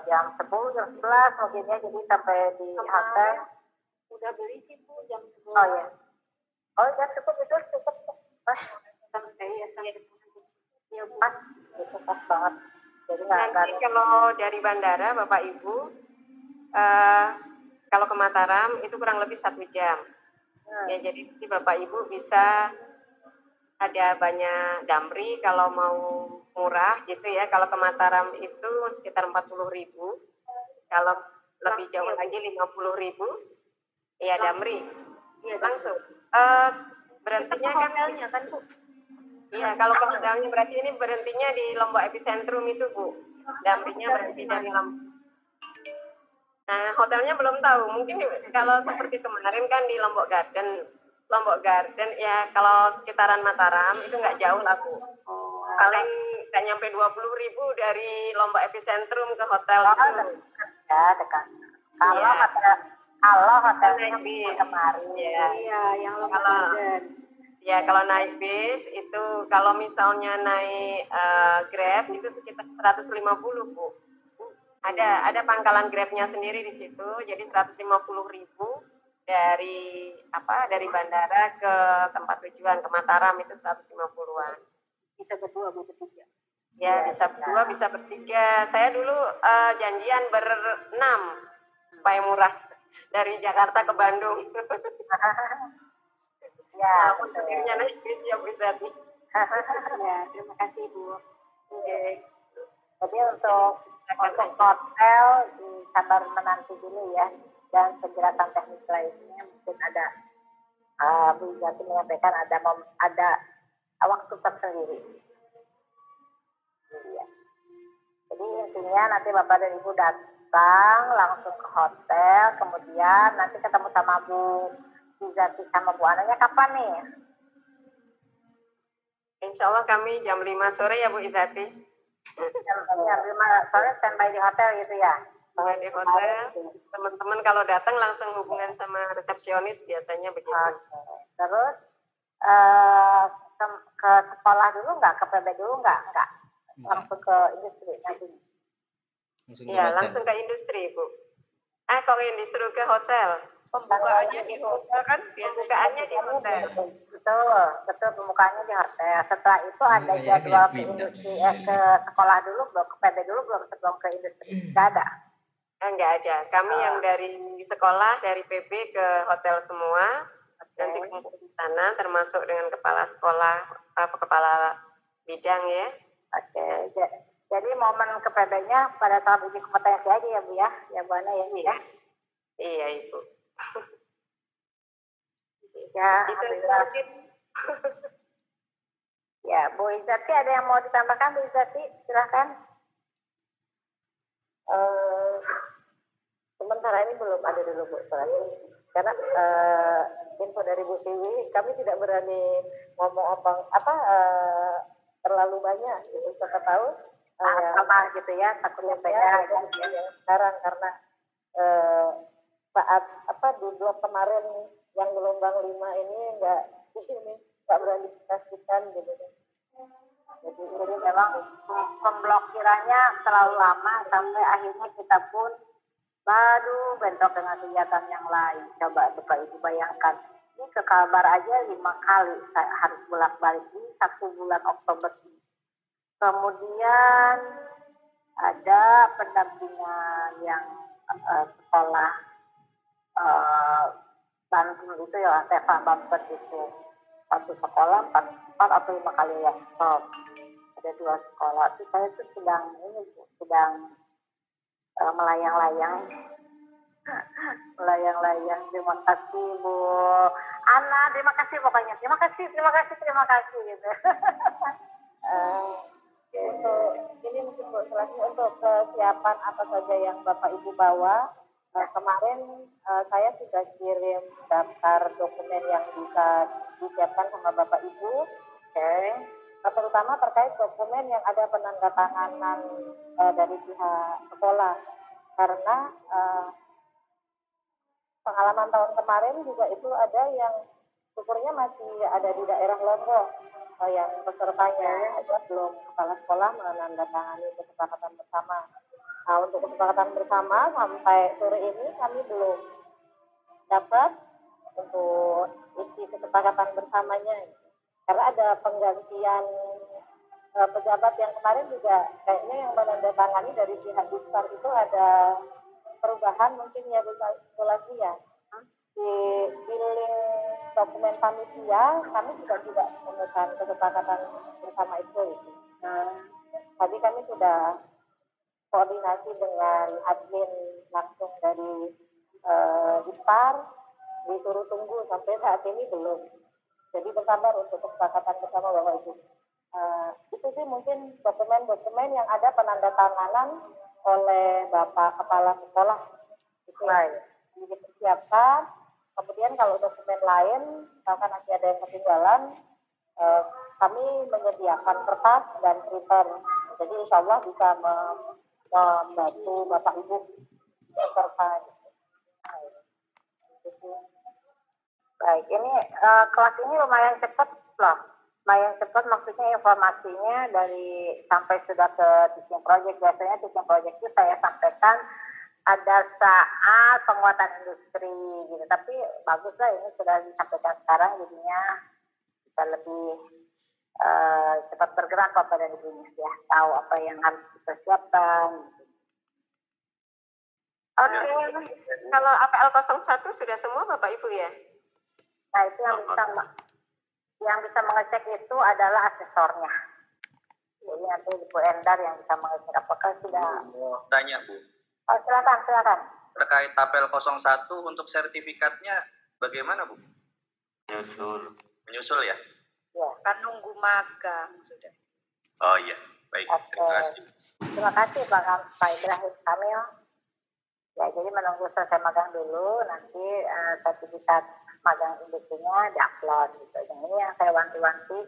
[SPEAKER 1] jam 10, jam 11 mungkin ya, jadi sampai di hotel.
[SPEAKER 7] Udah beli sih Bu jam 11.
[SPEAKER 1] Oh ya. Oh ya cukup itu cukup.
[SPEAKER 7] Sampai sana. Ya Bu.
[SPEAKER 1] Itu pas banget. Jadi
[SPEAKER 6] nanti kalau dari bandara Bapak Ibu kalau ke Mataram itu kurang lebih 1 jam. Ya jadi Bapak Ibu bisa ada banyak damri kalau mau murah gitu ya. Kalau ke Mataram itu sekitar 40.000. Kalau lebih jauh lagi 50.000. Iya damri.
[SPEAKER 7] Iya
[SPEAKER 6] langsung. Berhentinya kan
[SPEAKER 7] hotelnya kan Bu.
[SPEAKER 6] Iya, kalau ke hotelnya berarti ini berhentinya di Lombok Epicentrum itu Bu. Damrinya berhenti dari Lombok. Nah, hotelnya belum tahu. Mungkin kalau seperti kemarin kan di Lombok Garden. Lombok Garden ya kalau sekitaran Mataram itu nggak jauh lah Bu. Paling nggak nyampe 20.000 dari Lombok Epicentrum ke hotel itu.
[SPEAKER 1] Ya, dekat. Kalau hotelnya kemarin.
[SPEAKER 6] Ya.
[SPEAKER 7] Iya, yang Lombok Garden.
[SPEAKER 6] Ya, kalau naik bis itu kalau misalnya naik Grab itu sekitar 150 Bu. Ada pangkalan Grabnya sendiri di situ, jadi 150.000 dari bandara ke tempat tujuan ke Mataram itu 150-an.
[SPEAKER 7] Bisa berdua Bu, bertiga.
[SPEAKER 6] Ya, bisa berdua, bisa bertiga. Saya dulu janjian berenam supaya murah dari Jakarta ke Bandung.
[SPEAKER 1] Ya,
[SPEAKER 6] akhirnya naik bis ya Bu Zati.
[SPEAKER 7] Ya, terima kasih Bu.
[SPEAKER 6] Oke.
[SPEAKER 1] Jadi untuk hotel sabar menanti dulu ya, dan penjelasan teknis lainnya mungkin ada Bu Jati menyampaikan ada waktu tersendiri. Iya. Jadi intinya nanti Bapak dan Ibu datang langsung ke hotel, kemudian nanti ketemu sama Bu Zati sama Bu Ananya kapan nih?
[SPEAKER 6] Insya Allah kami jam 5 sore ya Bu Izati.
[SPEAKER 1] Jam 5 sore standby di hotel gitu ya?
[SPEAKER 6] Di hotel. Teman-teman kalau datang langsung hubungan sama resepsionis biasanya begitu.
[SPEAKER 1] Oke. Terus ke sekolah dulu nggak? Ke PB dulu nggak? Nggak. Langsung ke industri nanti.
[SPEAKER 6] Iya, langsung ke industri Bu. Kalau industri ke hotel.
[SPEAKER 3] Pembukaannya di hotel kan?
[SPEAKER 6] Pembukaannya di hotel.
[SPEAKER 1] Betul pembukaannya di hotel. Setelah itu ada jadwal ke industri, ke sekolah dulu, belum ke PB dulu, belum ke industri. Nggak ada.
[SPEAKER 6] Enggak ada. Kami yang dari sekolah, dari PB ke hotel semua. Nanti kumpul di sana, termasuk dengan kepala sekolah, kepala bidang ya.
[SPEAKER 1] Oke. Jadi momen ke PB-nya pada saat uji kompetensi aja ya Bu ya, ya Bu Ana ya.
[SPEAKER 6] Iya. Iya Ibu.
[SPEAKER 1] Ya, alhamdulillah. Ya, Bu Izati ada yang mau ditambahkan Bu Izati? Silahkan.
[SPEAKER 11] Sementara ini belum ada dulu Bu, soalnya karena info dari Bu Tiwi kami tidak berani ngomong terlalu banyak gitu, siapa tahu
[SPEAKER 1] sama gitu ya, takutnya beda
[SPEAKER 11] yang sekarang karena saat di blok kemarin yang gelombang 5 ini nggak berani dipastikan gitu.
[SPEAKER 1] Jadi memang pemblokirannya terlalu lama sampai akhirnya kita pun bentrok dengan kegiatan yang lain. Coba Bapak Ibu bayangkan, ini ke Kalbar aja 5 kali saya harus bolak-balik di 1 bulan Oktober. Kemudian ada pendampingan yang sekolah Bantul itu ya, Teva Bamper itu. Satu sekolah 4 atau 5 kali yang stop. Ada 2 sekolah. Itu saya tuh sedang melayang-layang. Terima kasih Bu Ana, terima kasih pokoknya. Terima kasih gitu.
[SPEAKER 11] Ini mungkin Bu, selanjutnya untuk kesiapan apa saja yang Bapak Ibu bawa. Kemarin saya sudah kirim daftar dokumen yang bisa disiapkan sama Bapak Ibu. Terutama terkait dokumen yang ada penandatanganan dari pihak sekolah. Karena pengalaman tahun kemarin juga itu ada yang syukurnya masih ada di daerah Lombok, yang pesertanya aja belum kepala sekolah menandatangani kesepakatan bersama. Nah, untuk kesepakatan bersama sampai sore ini kami belum dapat untuk isi kesepakatan bersamanya, karena ada penggantian pejabat yang kemarin juga kayaknya yang menandatangani dari pihak Dispar itu ada perubahan mungkin ya Bu Sulasi ya. Di link dokumen panitia kami juga tidak menemukan kesepakatan bersama itu. Tadi kami sudah koordinasi dengan admin langsung dari Dispar, disuruh tunggu sampai saat ini belum. Jadi bersabar untuk kesepakatan bersama Bapak Ibu. Itu sih mungkin dokumen-dokumen yang ada penandatanganan oleh Bapak Kepala Sekolah. Itu yang dipersiapkan. Kemudian kalau dokumen lain, misalkan nanti ada yang ketinggalan, kami menyediakan kertas dan printer. Jadi insya Allah bisa membantu Bapak Ibu peserta.
[SPEAKER 1] Baik, ini kelas ini lumayan cepat loh. Lumayan cepat maksudnya informasinya dari sampai sudah ke teaching project. Biasanya teaching project itu saya sampaikan ada saat penguatan industri gitu. Tapi baguslah ini sudah disampaikan sekarang, jadinya bisa lebih cepat bergerak Bapak dan Ibunya ya, tahu apa yang harus dipersiapkan.
[SPEAKER 6] Oke, kalau APL 01 sudah semua Bapak Ibu ya?
[SPEAKER 1] Nah itu yang bisa mengecek itu adalah asesornya. Jadi nanti Bu Endar yang bisa mengecek apakah sudah.
[SPEAKER 10] Mau tanya Bu.
[SPEAKER 1] Oh, silakan.
[SPEAKER 10] Terkait APL 01 untuk sertifikatnya bagaimana Bu? Menyusul ya?
[SPEAKER 1] Ya.
[SPEAKER 7] Kan nunggu magang sudah.
[SPEAKER 10] Oh iya, baik. Terima kasih.
[SPEAKER 1] Terima kasih Pak Ibrahim Kamil. Ya, jadi menunggu selesai magang dulu, nanti sertifikat magang industrinya diupload gitu. Dan ini yang saya wanti-wanti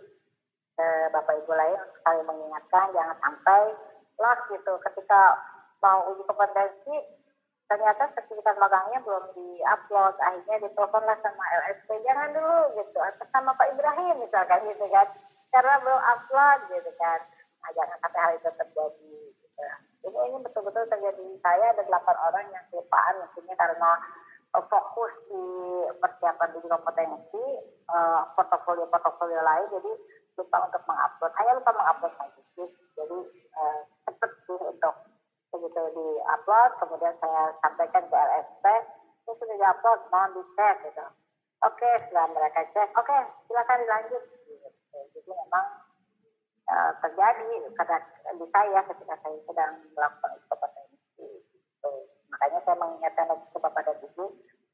[SPEAKER 1] Bapak Ibu lain untuk saling mengingatkan jangan sampai loss gitu ketika mau uji kompetensi ternyata sertifikat magangnya belum diupload, akhirnya diteleponlah sama LSP jangan dulu gitu atau sama Pak Ibrahim misalkan gitu kan karena belum upload gitu kan. Nah, jangan sampai hal itu terjadi gitu. Ini betul-betul terjadi. Saya ada 8 orang yang kelupaan mungkinnya karena fokus di persiapan uji kompetensi portofolio lain jadi lupa untuk mengupload. Hanya lupa mengupload saja sih. Jadi cepet sih untuk begitu di-upload, kemudian saya sampaikan ke LSP, ini sudah di-upload, mohon dicek gitu. Oke, setelah mereka cek, oke, silakan dilanjut. Gitu. Jadi memang terjadi karena di saya ketika saya sedang melakukan kompetensi. Gitu. Makanya saya mengingatkan lagi ke Bapak dan Ibu,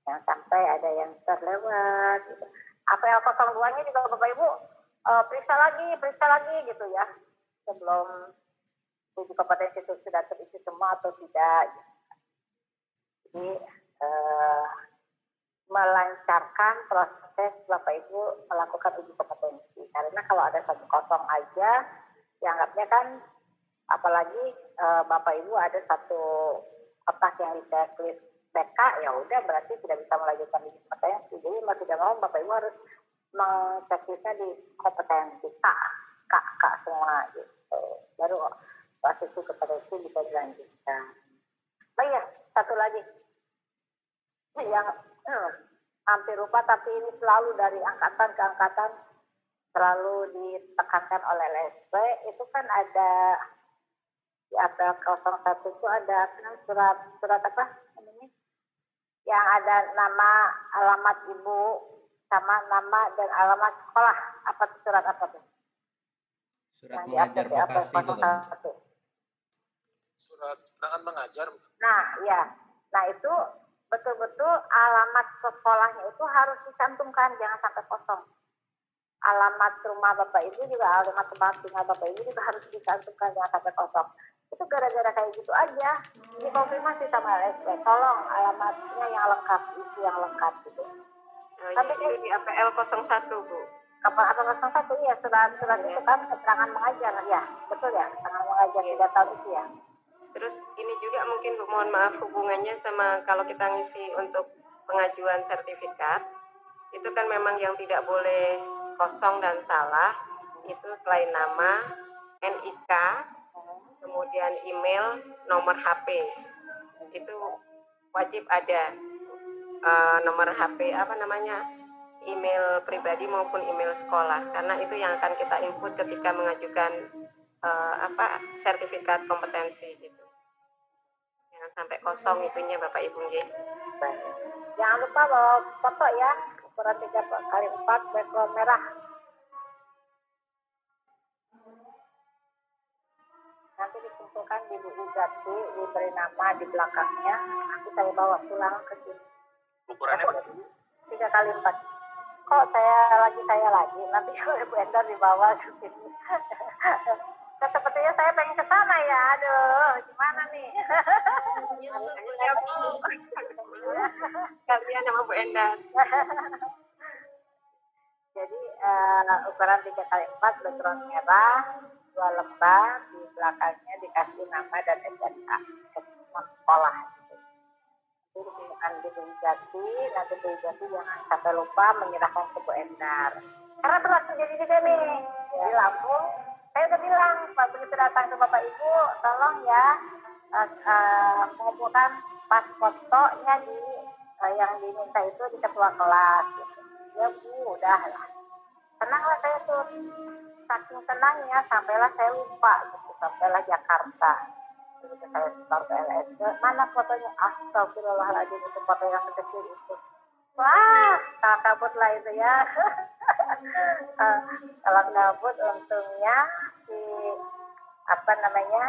[SPEAKER 1] jangan sampai ada yang terlewat. Gitu. APL 02-nya juga Bapak Ibu periksa lagi gitu ya, sebelum uji kompetensi itu sudah terisi semua atau tidak. Jadi melancarkan proses Bapak Ibu melakukan uji kompetensi. Karena kalau ada 1 kosong aja, dianggapnya kan, apalagi Bapak Ibu ada 1 kotak yang di checklist BK, ya udah berarti tidak bisa melanjutkan uji kompetensi. Jadi mau tidak mau Bapak Ibu harus mengceklistnya di kompetensi K semua gitu. Baru proses kompetensi bisa dilanjutkan. Oh iya, satu lagi yang hampir lupa tapi ini selalu dari angkatan ke angkatan selalu ditekankan oleh LSP itu kan ada di APL 01 itu ada surat apa namanya yang ada nama alamat ibu sama nama dan alamat sekolah apa surat apa tuh?
[SPEAKER 9] Surat mengajar vokasi itu kan?
[SPEAKER 8] Surat undangan mengajar.
[SPEAKER 1] Nah, ya. Nah, itu betul-betul alamat sekolahnya itu harus dicantumkan, jangan sampai kosong. Alamat rumah Bapak Ibu juga, alamat tempat tinggal Bapak Ibu juga harus dicantumkan, jangan sampai kosong. Itu gara-gara kayak gitu aja, dikonfirmasi sama LSP, tolong alamatnya yang lengkap, isi yang lengkap gitu.
[SPEAKER 6] Tapi itu di APL 01 Bu.
[SPEAKER 1] APL 01 iya, surat itu kan keterangan mengajar ya, betul ya, keterangan mengajar 3 tahun itu ya.
[SPEAKER 6] Terus ini juga mungkin Bu, mohon maaf hubungannya sama kalau kita ngisi untuk pengajuan sertifikat, itu kan memang yang tidak boleh kosong dan salah, itu selain nama, NIK, kemudian email, nomor HP, itu wajib ada nomor HP email pribadi maupun email sekolah, karena itu yang akan kita input ketika mengajukan sertifikat kompetensi gitu. Jangan sampai kosong itunya Bapak Ibu nggih.
[SPEAKER 1] Jangan lupa bawa foto ya, ukuran 3x4 background merah. Nanti dikumpulkan di buku Zati, diberi nama di belakangnya, nanti saya bawa pulang ke sini.
[SPEAKER 10] Ukurannya
[SPEAKER 1] 3x4. Kok saya lagi, nanti kalau Bu Endar dibawa ke sini. Sepertinya saya pengen ke sana ya, aduh, gimana nih?
[SPEAKER 6] Kalian sama Bu Endar.
[SPEAKER 1] Jadi ukuran 3x4 background merah, 2 lembar, di belakangnya dikasih nama dan SMK sekolah. Jadi dikumpulkan di Bu Jati, nanti Bu Jati jangan sampai lupa menyerahkan ke Bu Endar. Karena telah terjadi juga nih di Lampung. Saya udah bilang, Pak begitu datang ke Bapak Ibu, tolong ya mengumpulkan pas fotonya di yang diminta itu di ketua kelas. Gitu. Ya Bu, udah lah. Tenanglah saya tuh.
[SPEAKER 11] saking tenangnya sampailah saya lupa gitu, sampailah Jakarta. Begitu saya setor ke LSD, mana fotonya? Astagfirullahaladzim, itu foto yang sekecil itu. Wah, salah kabut lah itu ya. Salah kabut, untungnya si apa namanya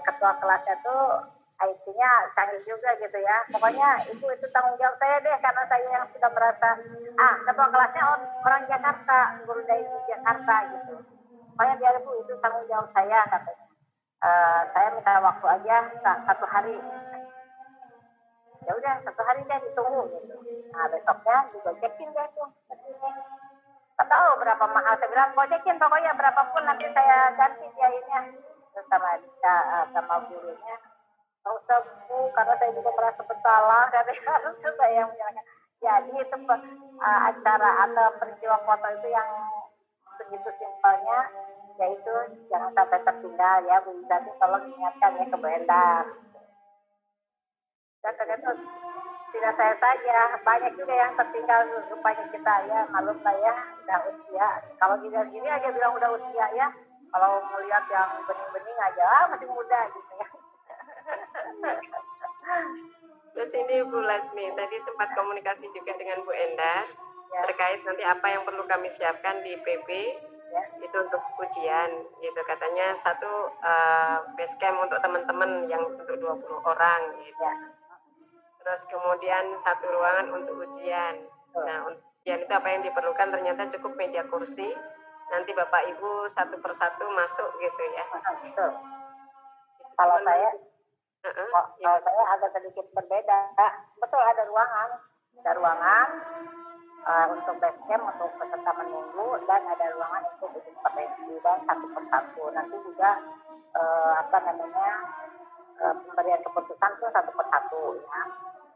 [SPEAKER 11] ketua kelasnya tuh IT-nya canggih juga gitu ya. Pokoknya itu tanggung jawab saya deh, karena saya yang sudah merasa ketua kelasnya orang Jakarta, guru dari Jakarta gitu. Pokoknya biar Bu, itu tanggung jawab saya katanya. Saya minta waktu aja 1 hari. Ya udah 1 hari deh ditunggu gitu. Nah besoknya digojekin deh tuh. Nggak tahu berapa mahal, saya bilang gojekin pokoknya berapapun nanti saya ganti biayanya. Terus sama gurunya, nggak usah Bu, karena saya juga merasa bersalah, katanya. Terus saya yang menyalahkan. Jadi itu acara atau peristiwa foto itu yang begitu simpelnya, yaitu jangan sampai tertinggal ya Bu. Jadi tolong ingatkan ya ke Bu Endar. Dan ternyata tidak saya saja, banyak juga yang tertinggal rupanya kita ya, malum lah ya, udah usia. Kalau gini aja bilang udah usia ya, kalau melihat yang bening-bening aja masih muda gitu ya.
[SPEAKER 6] Terus ini Bu Lasmi, tadi sempat komunikasi juga dengan Bu Endar ya, terkait nanti apa yang perlu kami siapkan di PB ya, itu untuk ujian gitu, katanya satu base camp untuk teman-teman yang untuk 20 orang gitu ya. Terus kemudian 1 ruangan untuk ujian. Nah, untuk ujian itu apa yang diperlukan, ternyata cukup meja kursi. Nanti Bapak Ibu satu persatu masuk gitu ya.
[SPEAKER 11] Betul. Kalau saya agak sedikit berbeda. Betul, ada ruangan. Ada ruangan untuk base camp, untuk peserta menunggu, dan ada ruangan untuk uji kompetensi, dan satu persatu. Nanti juga pemberian keputusan itu satu persatu ya.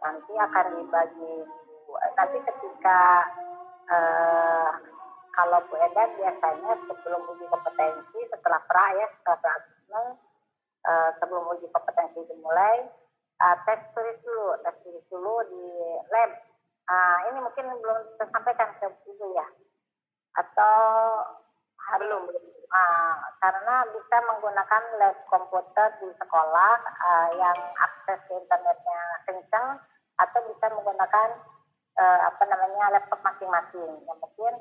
[SPEAKER 11] Nanti akan dibagi, nanti ketika kalau Bu Endar biasanya sebelum uji kompetensi, setelah setelah assessment, sebelum uji kompetensi dimulai, tes tulis dulu di lab. Ini mungkin belum tersampaikan ke Ibu ya, atau belum. Karena bisa menggunakan lab komputer di sekolah yang akses ke internetnya kencang, atau bisa menggunakan laptop masing-masing. Yang mungkin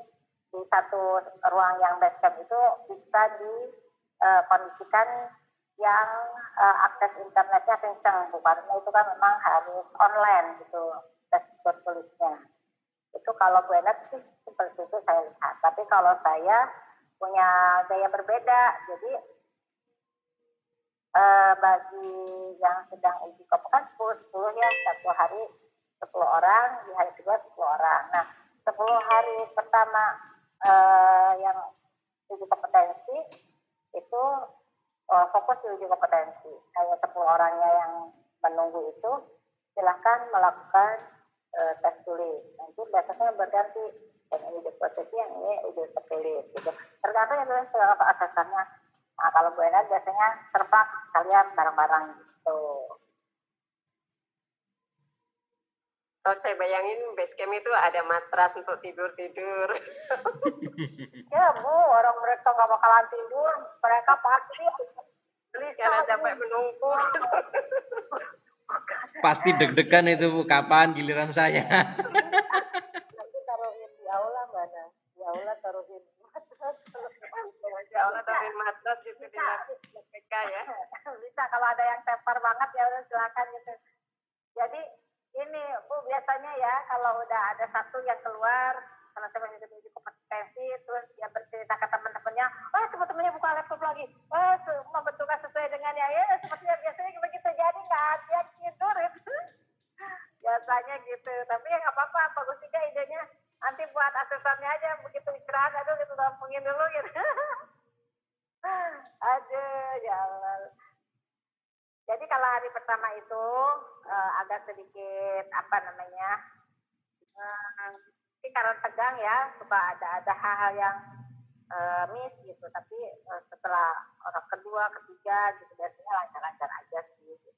[SPEAKER 11] di satu ruang yang base camp itu bisa dikondisikan yang akses internetnya kencang, karena itu kan memang harus online gitu tes tulisnya. Itu kalau Bu Endar sih seperti itu saya lihat. Tapi kalau saya punya gaya berbeda, jadi bagi yang sedang uji kompetensi 10 ya, 1 hari 10 orang, di hari kedua 10 orang. Nah, 10 hari pertama yang uji kompetensi itu fokus di uji kompetensi. Hanya 10 orangnya yang menunggu itu silahkan melakukan tes tulis. Nanti biasanya berganti, yang ini uji kompetensi, yang ini uji tertulis gitu. Tergantung itu segala asesannya. Nah, kalau Bu Endar biasanya serpak kalian bareng-bareng gitu.
[SPEAKER 6] Oh, saya bayangin base camp itu ada matras untuk tidur-tidur.
[SPEAKER 11] Ya Bu, orang mereka nggak bakalan tidur, mereka pasti
[SPEAKER 6] karena capek menunggu.
[SPEAKER 9] Pasti deg-degan itu Bu, kapan giliran saya.
[SPEAKER 11] Nanti taruhin di aula mana? Di aula taruhin matras.
[SPEAKER 6] Di aula taruhin matras gitu di PK ya.
[SPEAKER 11] Bisa, kalau ada yang tepar banget ya udah silakan gitu. Jadi ini Bu, biasanya ya kalau udah ada satu yang keluar karena saya masih uji kompetensi, terus dia bercerita ke teman-temannya, teman-temannya buka laptop lagi, membetulkan sesuai dengan ya seperti yang biasanya begitu, jadi nggak ada yang tidur itu. Biasanya gitu, tapi ya nggak apa-apa, bagus juga idenya. Nanti buat asesannya aja, begitu istirahat, aduh gitu, rampungin dulu gitu. Aduh, ya Allah. Jadi kalau hari pertama itu agak sedikit ini karena tegang ya, suka ada hal-hal yang miss gitu. Tapi setelah orang kedua, ketiga gitu biasanya lancar-lancar aja sih. Gitu.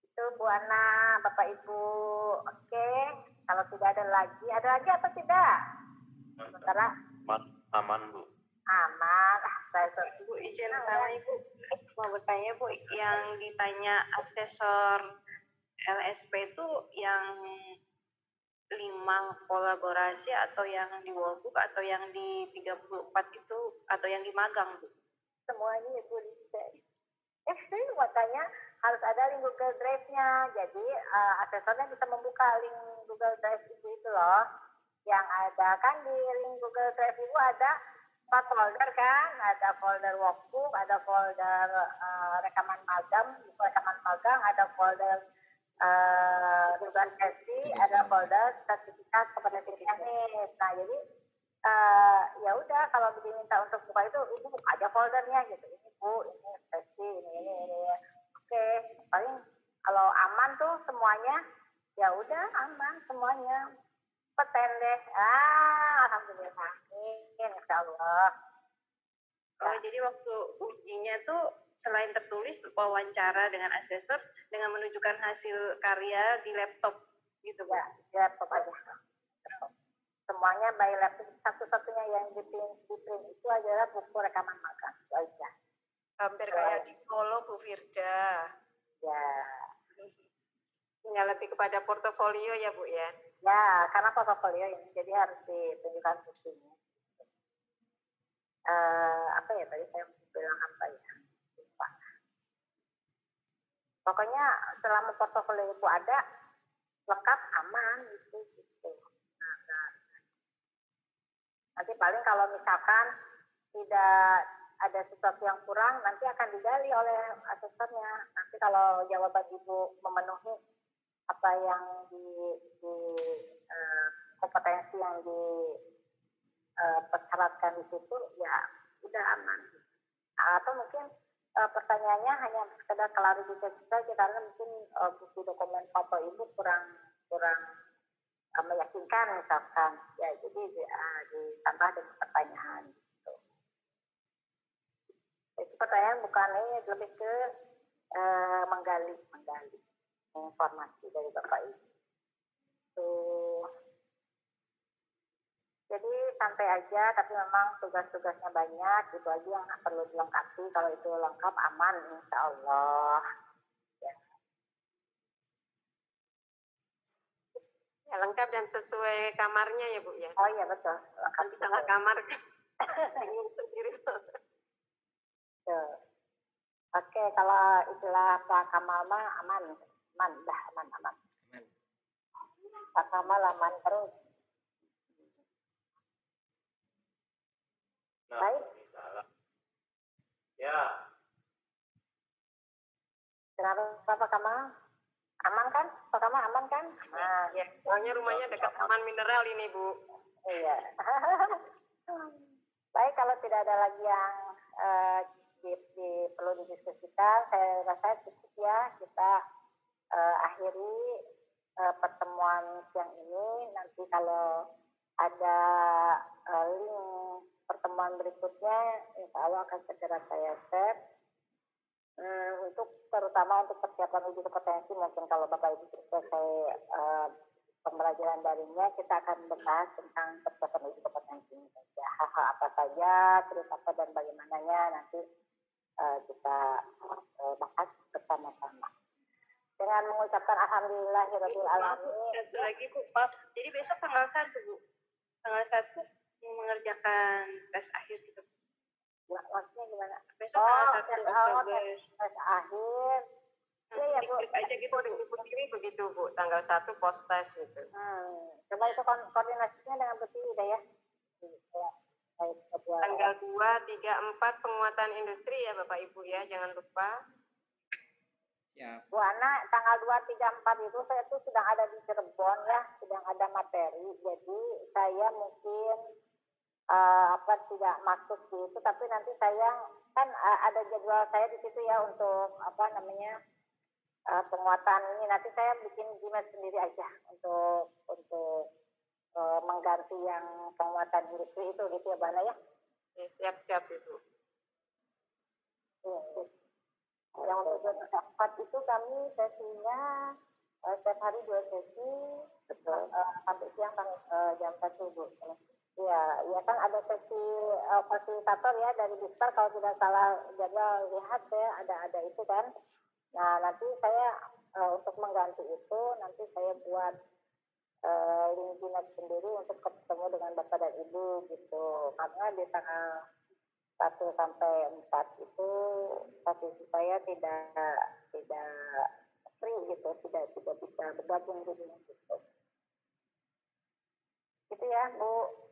[SPEAKER 11] Itu Bu Ana, Bapak Ibu, oke. Kalau tidak ada lagi atau tidak? Sementara
[SPEAKER 5] Aman, Bu.
[SPEAKER 1] Aman. Saya
[SPEAKER 6] Bu, izin sama Ibu mau bertanya Bu, yang ditanya asesor LSP itu yang 5 kolaborasi atau yang di workbook atau yang di 34 itu atau yang di magang Bu?
[SPEAKER 1] Semuanya Ibu dicek. Makanya harus ada link Google Drive-nya. Jadi asesornya bisa membuka link Google Drive itu loh. Yang ada kan di link Google Drive itu ada 4 folder kan, ada folder workbook, ada folder rekaman magang, ada folder tugas sesi, ada folder sertifikat kompetensi teknis. Nah jadi ya udah kalau diminta untuk buka itu Ibu buka aja foldernya gitu. Ini Bu, ini sesi, ini. Oke, paling kalau aman tuh semuanya, ya udah aman semuanya. Peten deh. Alhamdulillah. Insya Allah.
[SPEAKER 6] Oh, jadi waktu ujinya tuh selain tertulis wawancara dengan asesor dengan menunjukkan hasil karya di laptop gitu Bu?
[SPEAKER 1] Ya, di laptop aja. Semuanya by laptop. Satu-satunya yang di print itu adalah buku rekaman magang. Itu aja.
[SPEAKER 6] Hampir kayak di Solo Bu Firda.
[SPEAKER 1] Ya.
[SPEAKER 6] Ya, lebih kepada portofolio ya Bu ya?
[SPEAKER 1] Ya, karena portofolio ini jadi harus ditunjukkan buktinya. Apa ya tadi saya bilang apa ya? Lupa. Pokoknya selama portofolio itu ada, lengkap, aman gitu. Nah. Nanti paling kalau misalkan tidak ada sesuatu yang kurang, nanti akan digali oleh asesornya. Nanti kalau jawaban Ibu memenuhi apa yang di kompetensi yang dipersyaratkan di situ, ya udah aman. Atau mungkin pertanyaannya hanya sekedar klarifikasi saja karena mungkin bukti dokumen foto Ibu kurang meyakinkan misalkan, ya jadi ditambah dengan pertanyaan gitu. Itu pertanyaan bukan ini, lebih ke menggali informasi dari Bapak Ibu. Tuh. Jadi santai aja, tapi memang tugas-tugasnya banyak, itu aja yang perlu dilengkapi. Kalau itu lengkap, aman, insya Allah.
[SPEAKER 6] Ya, lengkap dan sesuai kamarnya ya Bu ya?
[SPEAKER 1] Oh iya betul. Lengkap.
[SPEAKER 6] Nanti salah kamar bingung sendiri.
[SPEAKER 1] Oke, kalau istilah Pak Kamal mah aman. Pak Kamal aman terus. Baik.
[SPEAKER 5] Ya.
[SPEAKER 1] Kenapa Pak Kamal? Aman kan? Pak Kamal aman kan?
[SPEAKER 6] Nah, ya. Soalnya rumahnya dekat taman mineral ini Bu.
[SPEAKER 1] Iya. Baik, kalau tidak ada lagi yang perlu didiskusikan, saya rasa cukup ya kita akhiri pertemuan siang ini. Nanti kalau ada link pertemuan berikutnya, insya Allah akan segera saya share. Terutama untuk persiapan uji kompetensi, mungkin kalau Bapak Ibu selesai pembelajaran daringnya, kita akan membahas tentang persiapan uji kompetensi saja, hal-hal apa saja, terus apa dan bagaimananya nanti kita bahas bersama-sama. Dengan mengucapkan alhamdulillahirabbil alamin.
[SPEAKER 6] Satu lagi Bu, maaf. Jadi besok tanggal 1 Bu. Tanggal 1 mengerjakan tes akhir kita.
[SPEAKER 1] Maksudnya gimana?
[SPEAKER 6] Besok tanggal 1 Oktober.
[SPEAKER 1] Tes akhir.
[SPEAKER 6] Iya ya Bu, aja gitu Bu Tiwi begitu Bu, tanggal 1 post test gitu.
[SPEAKER 1] Coba itu koordinasinya dengan Bu Tiwi deh ya.
[SPEAKER 6] Tanggal 2, 3, 4 penguatan industri ya Bapak Ibu ya, jangan lupa.
[SPEAKER 9] Siap.
[SPEAKER 1] Bu Ana, tanggal 2, 3, 4 itu saya tuh sedang ada di Cirebon ya, sedang ada materi. Jadi saya mungkin tidak masuk di itu, tapi nanti saya kan ada jadwal saya di situ ya untuk penguatan ini. Nanti saya bikin Gmail sendiri aja untuk mengganti yang penguatan industri itu gitu ya Bu Ana ya.
[SPEAKER 6] Siap-siap itu.
[SPEAKER 1] Yang untuk 4 itu kami sesinya setiap hari 2 sesi sampai siang jam 1 Bu. Di
[SPEAKER 11] Ya kan ada sesi fasilitator ya dari Biftar kalau tidak salah jadwal lihat saya ada itu kan. Nah nanti saya untuk mengganti itu nanti saya buat LinkedIn sendiri untuk ketemu dengan Bapak dan Ibu gitu. Karena di tanggal 1 sampai 4 itu posisi saya tidak free gitu, tidak bisa bergabung gitu. Gitu ya Bu.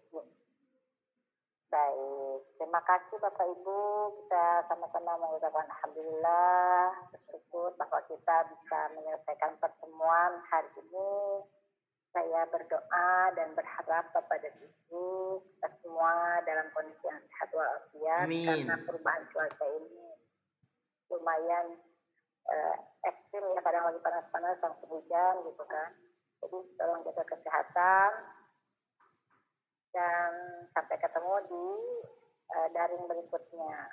[SPEAKER 11] Baik, terima kasih Bapak Ibu. Kita sama-sama mengucapkan alhamdulillah, bersyukur bahwa kita bisa menyelesaikan pertemuan hari ini. Saya berdoa dan berharap Bapak dan Ibu kita semua dalam kondisi yang sehat walafiat karena perubahan cuaca ini lumayan ekstrim ya, kadang lagi panas-panas langsung hujan gitu kan. Jadi tolong jaga kesehatan. Dan sampai ketemu di daring berikutnya.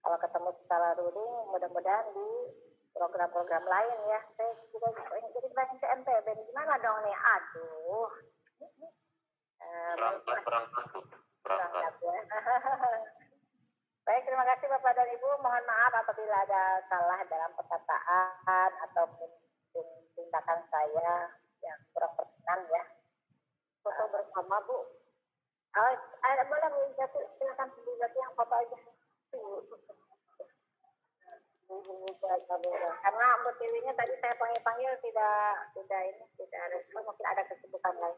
[SPEAKER 11] Kalau ketemu secara luring, mudah-mudahan di program-program lain ya. Saya juga jadi pengen ke NTB. Gimana dong nih? Aduh. Berangkat ya. Baik, terima kasih Bapak dan Ibu. Mohon maaf apabila ada salah dalam perkataan ataupun tindakan saya yang kurang berkenan ya. Foto bersama Bu. Boleh Bu, silakan Bu, yang foto aja. Karena Bu Tilinya tadi saya panggil tidak respon, mungkin ada kesibukan lain.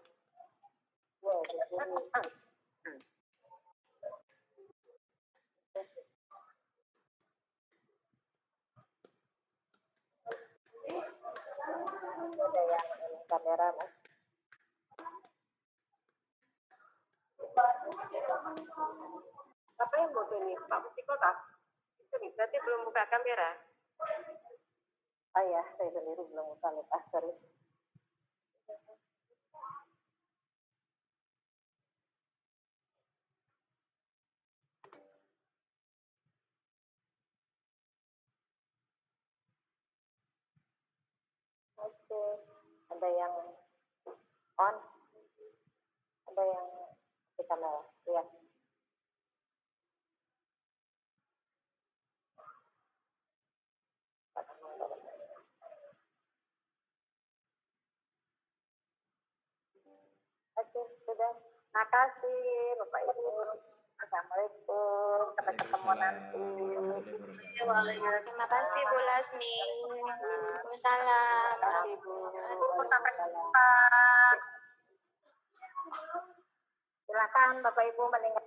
[SPEAKER 11] Ada yang kamera Bu. Apa yang Bu Tili? Pak Musiko kah? Berarti belum buka kamera? Oh ya, saya sendiri belum buka lupa, sorry. Oke, ada yang on, ada yang di kamera, ya. Oke, sudah. Terima kasih Bapak Ibu. Assalamualaikum. Sampai ketemu nanti.
[SPEAKER 12] Terima kasih Bu Lasmi. Waalaikumsalam.
[SPEAKER 11] Terima kasih Bu.
[SPEAKER 3] Sampai jumpa.
[SPEAKER 11] Silakan Bapak Ibu meninggalkan.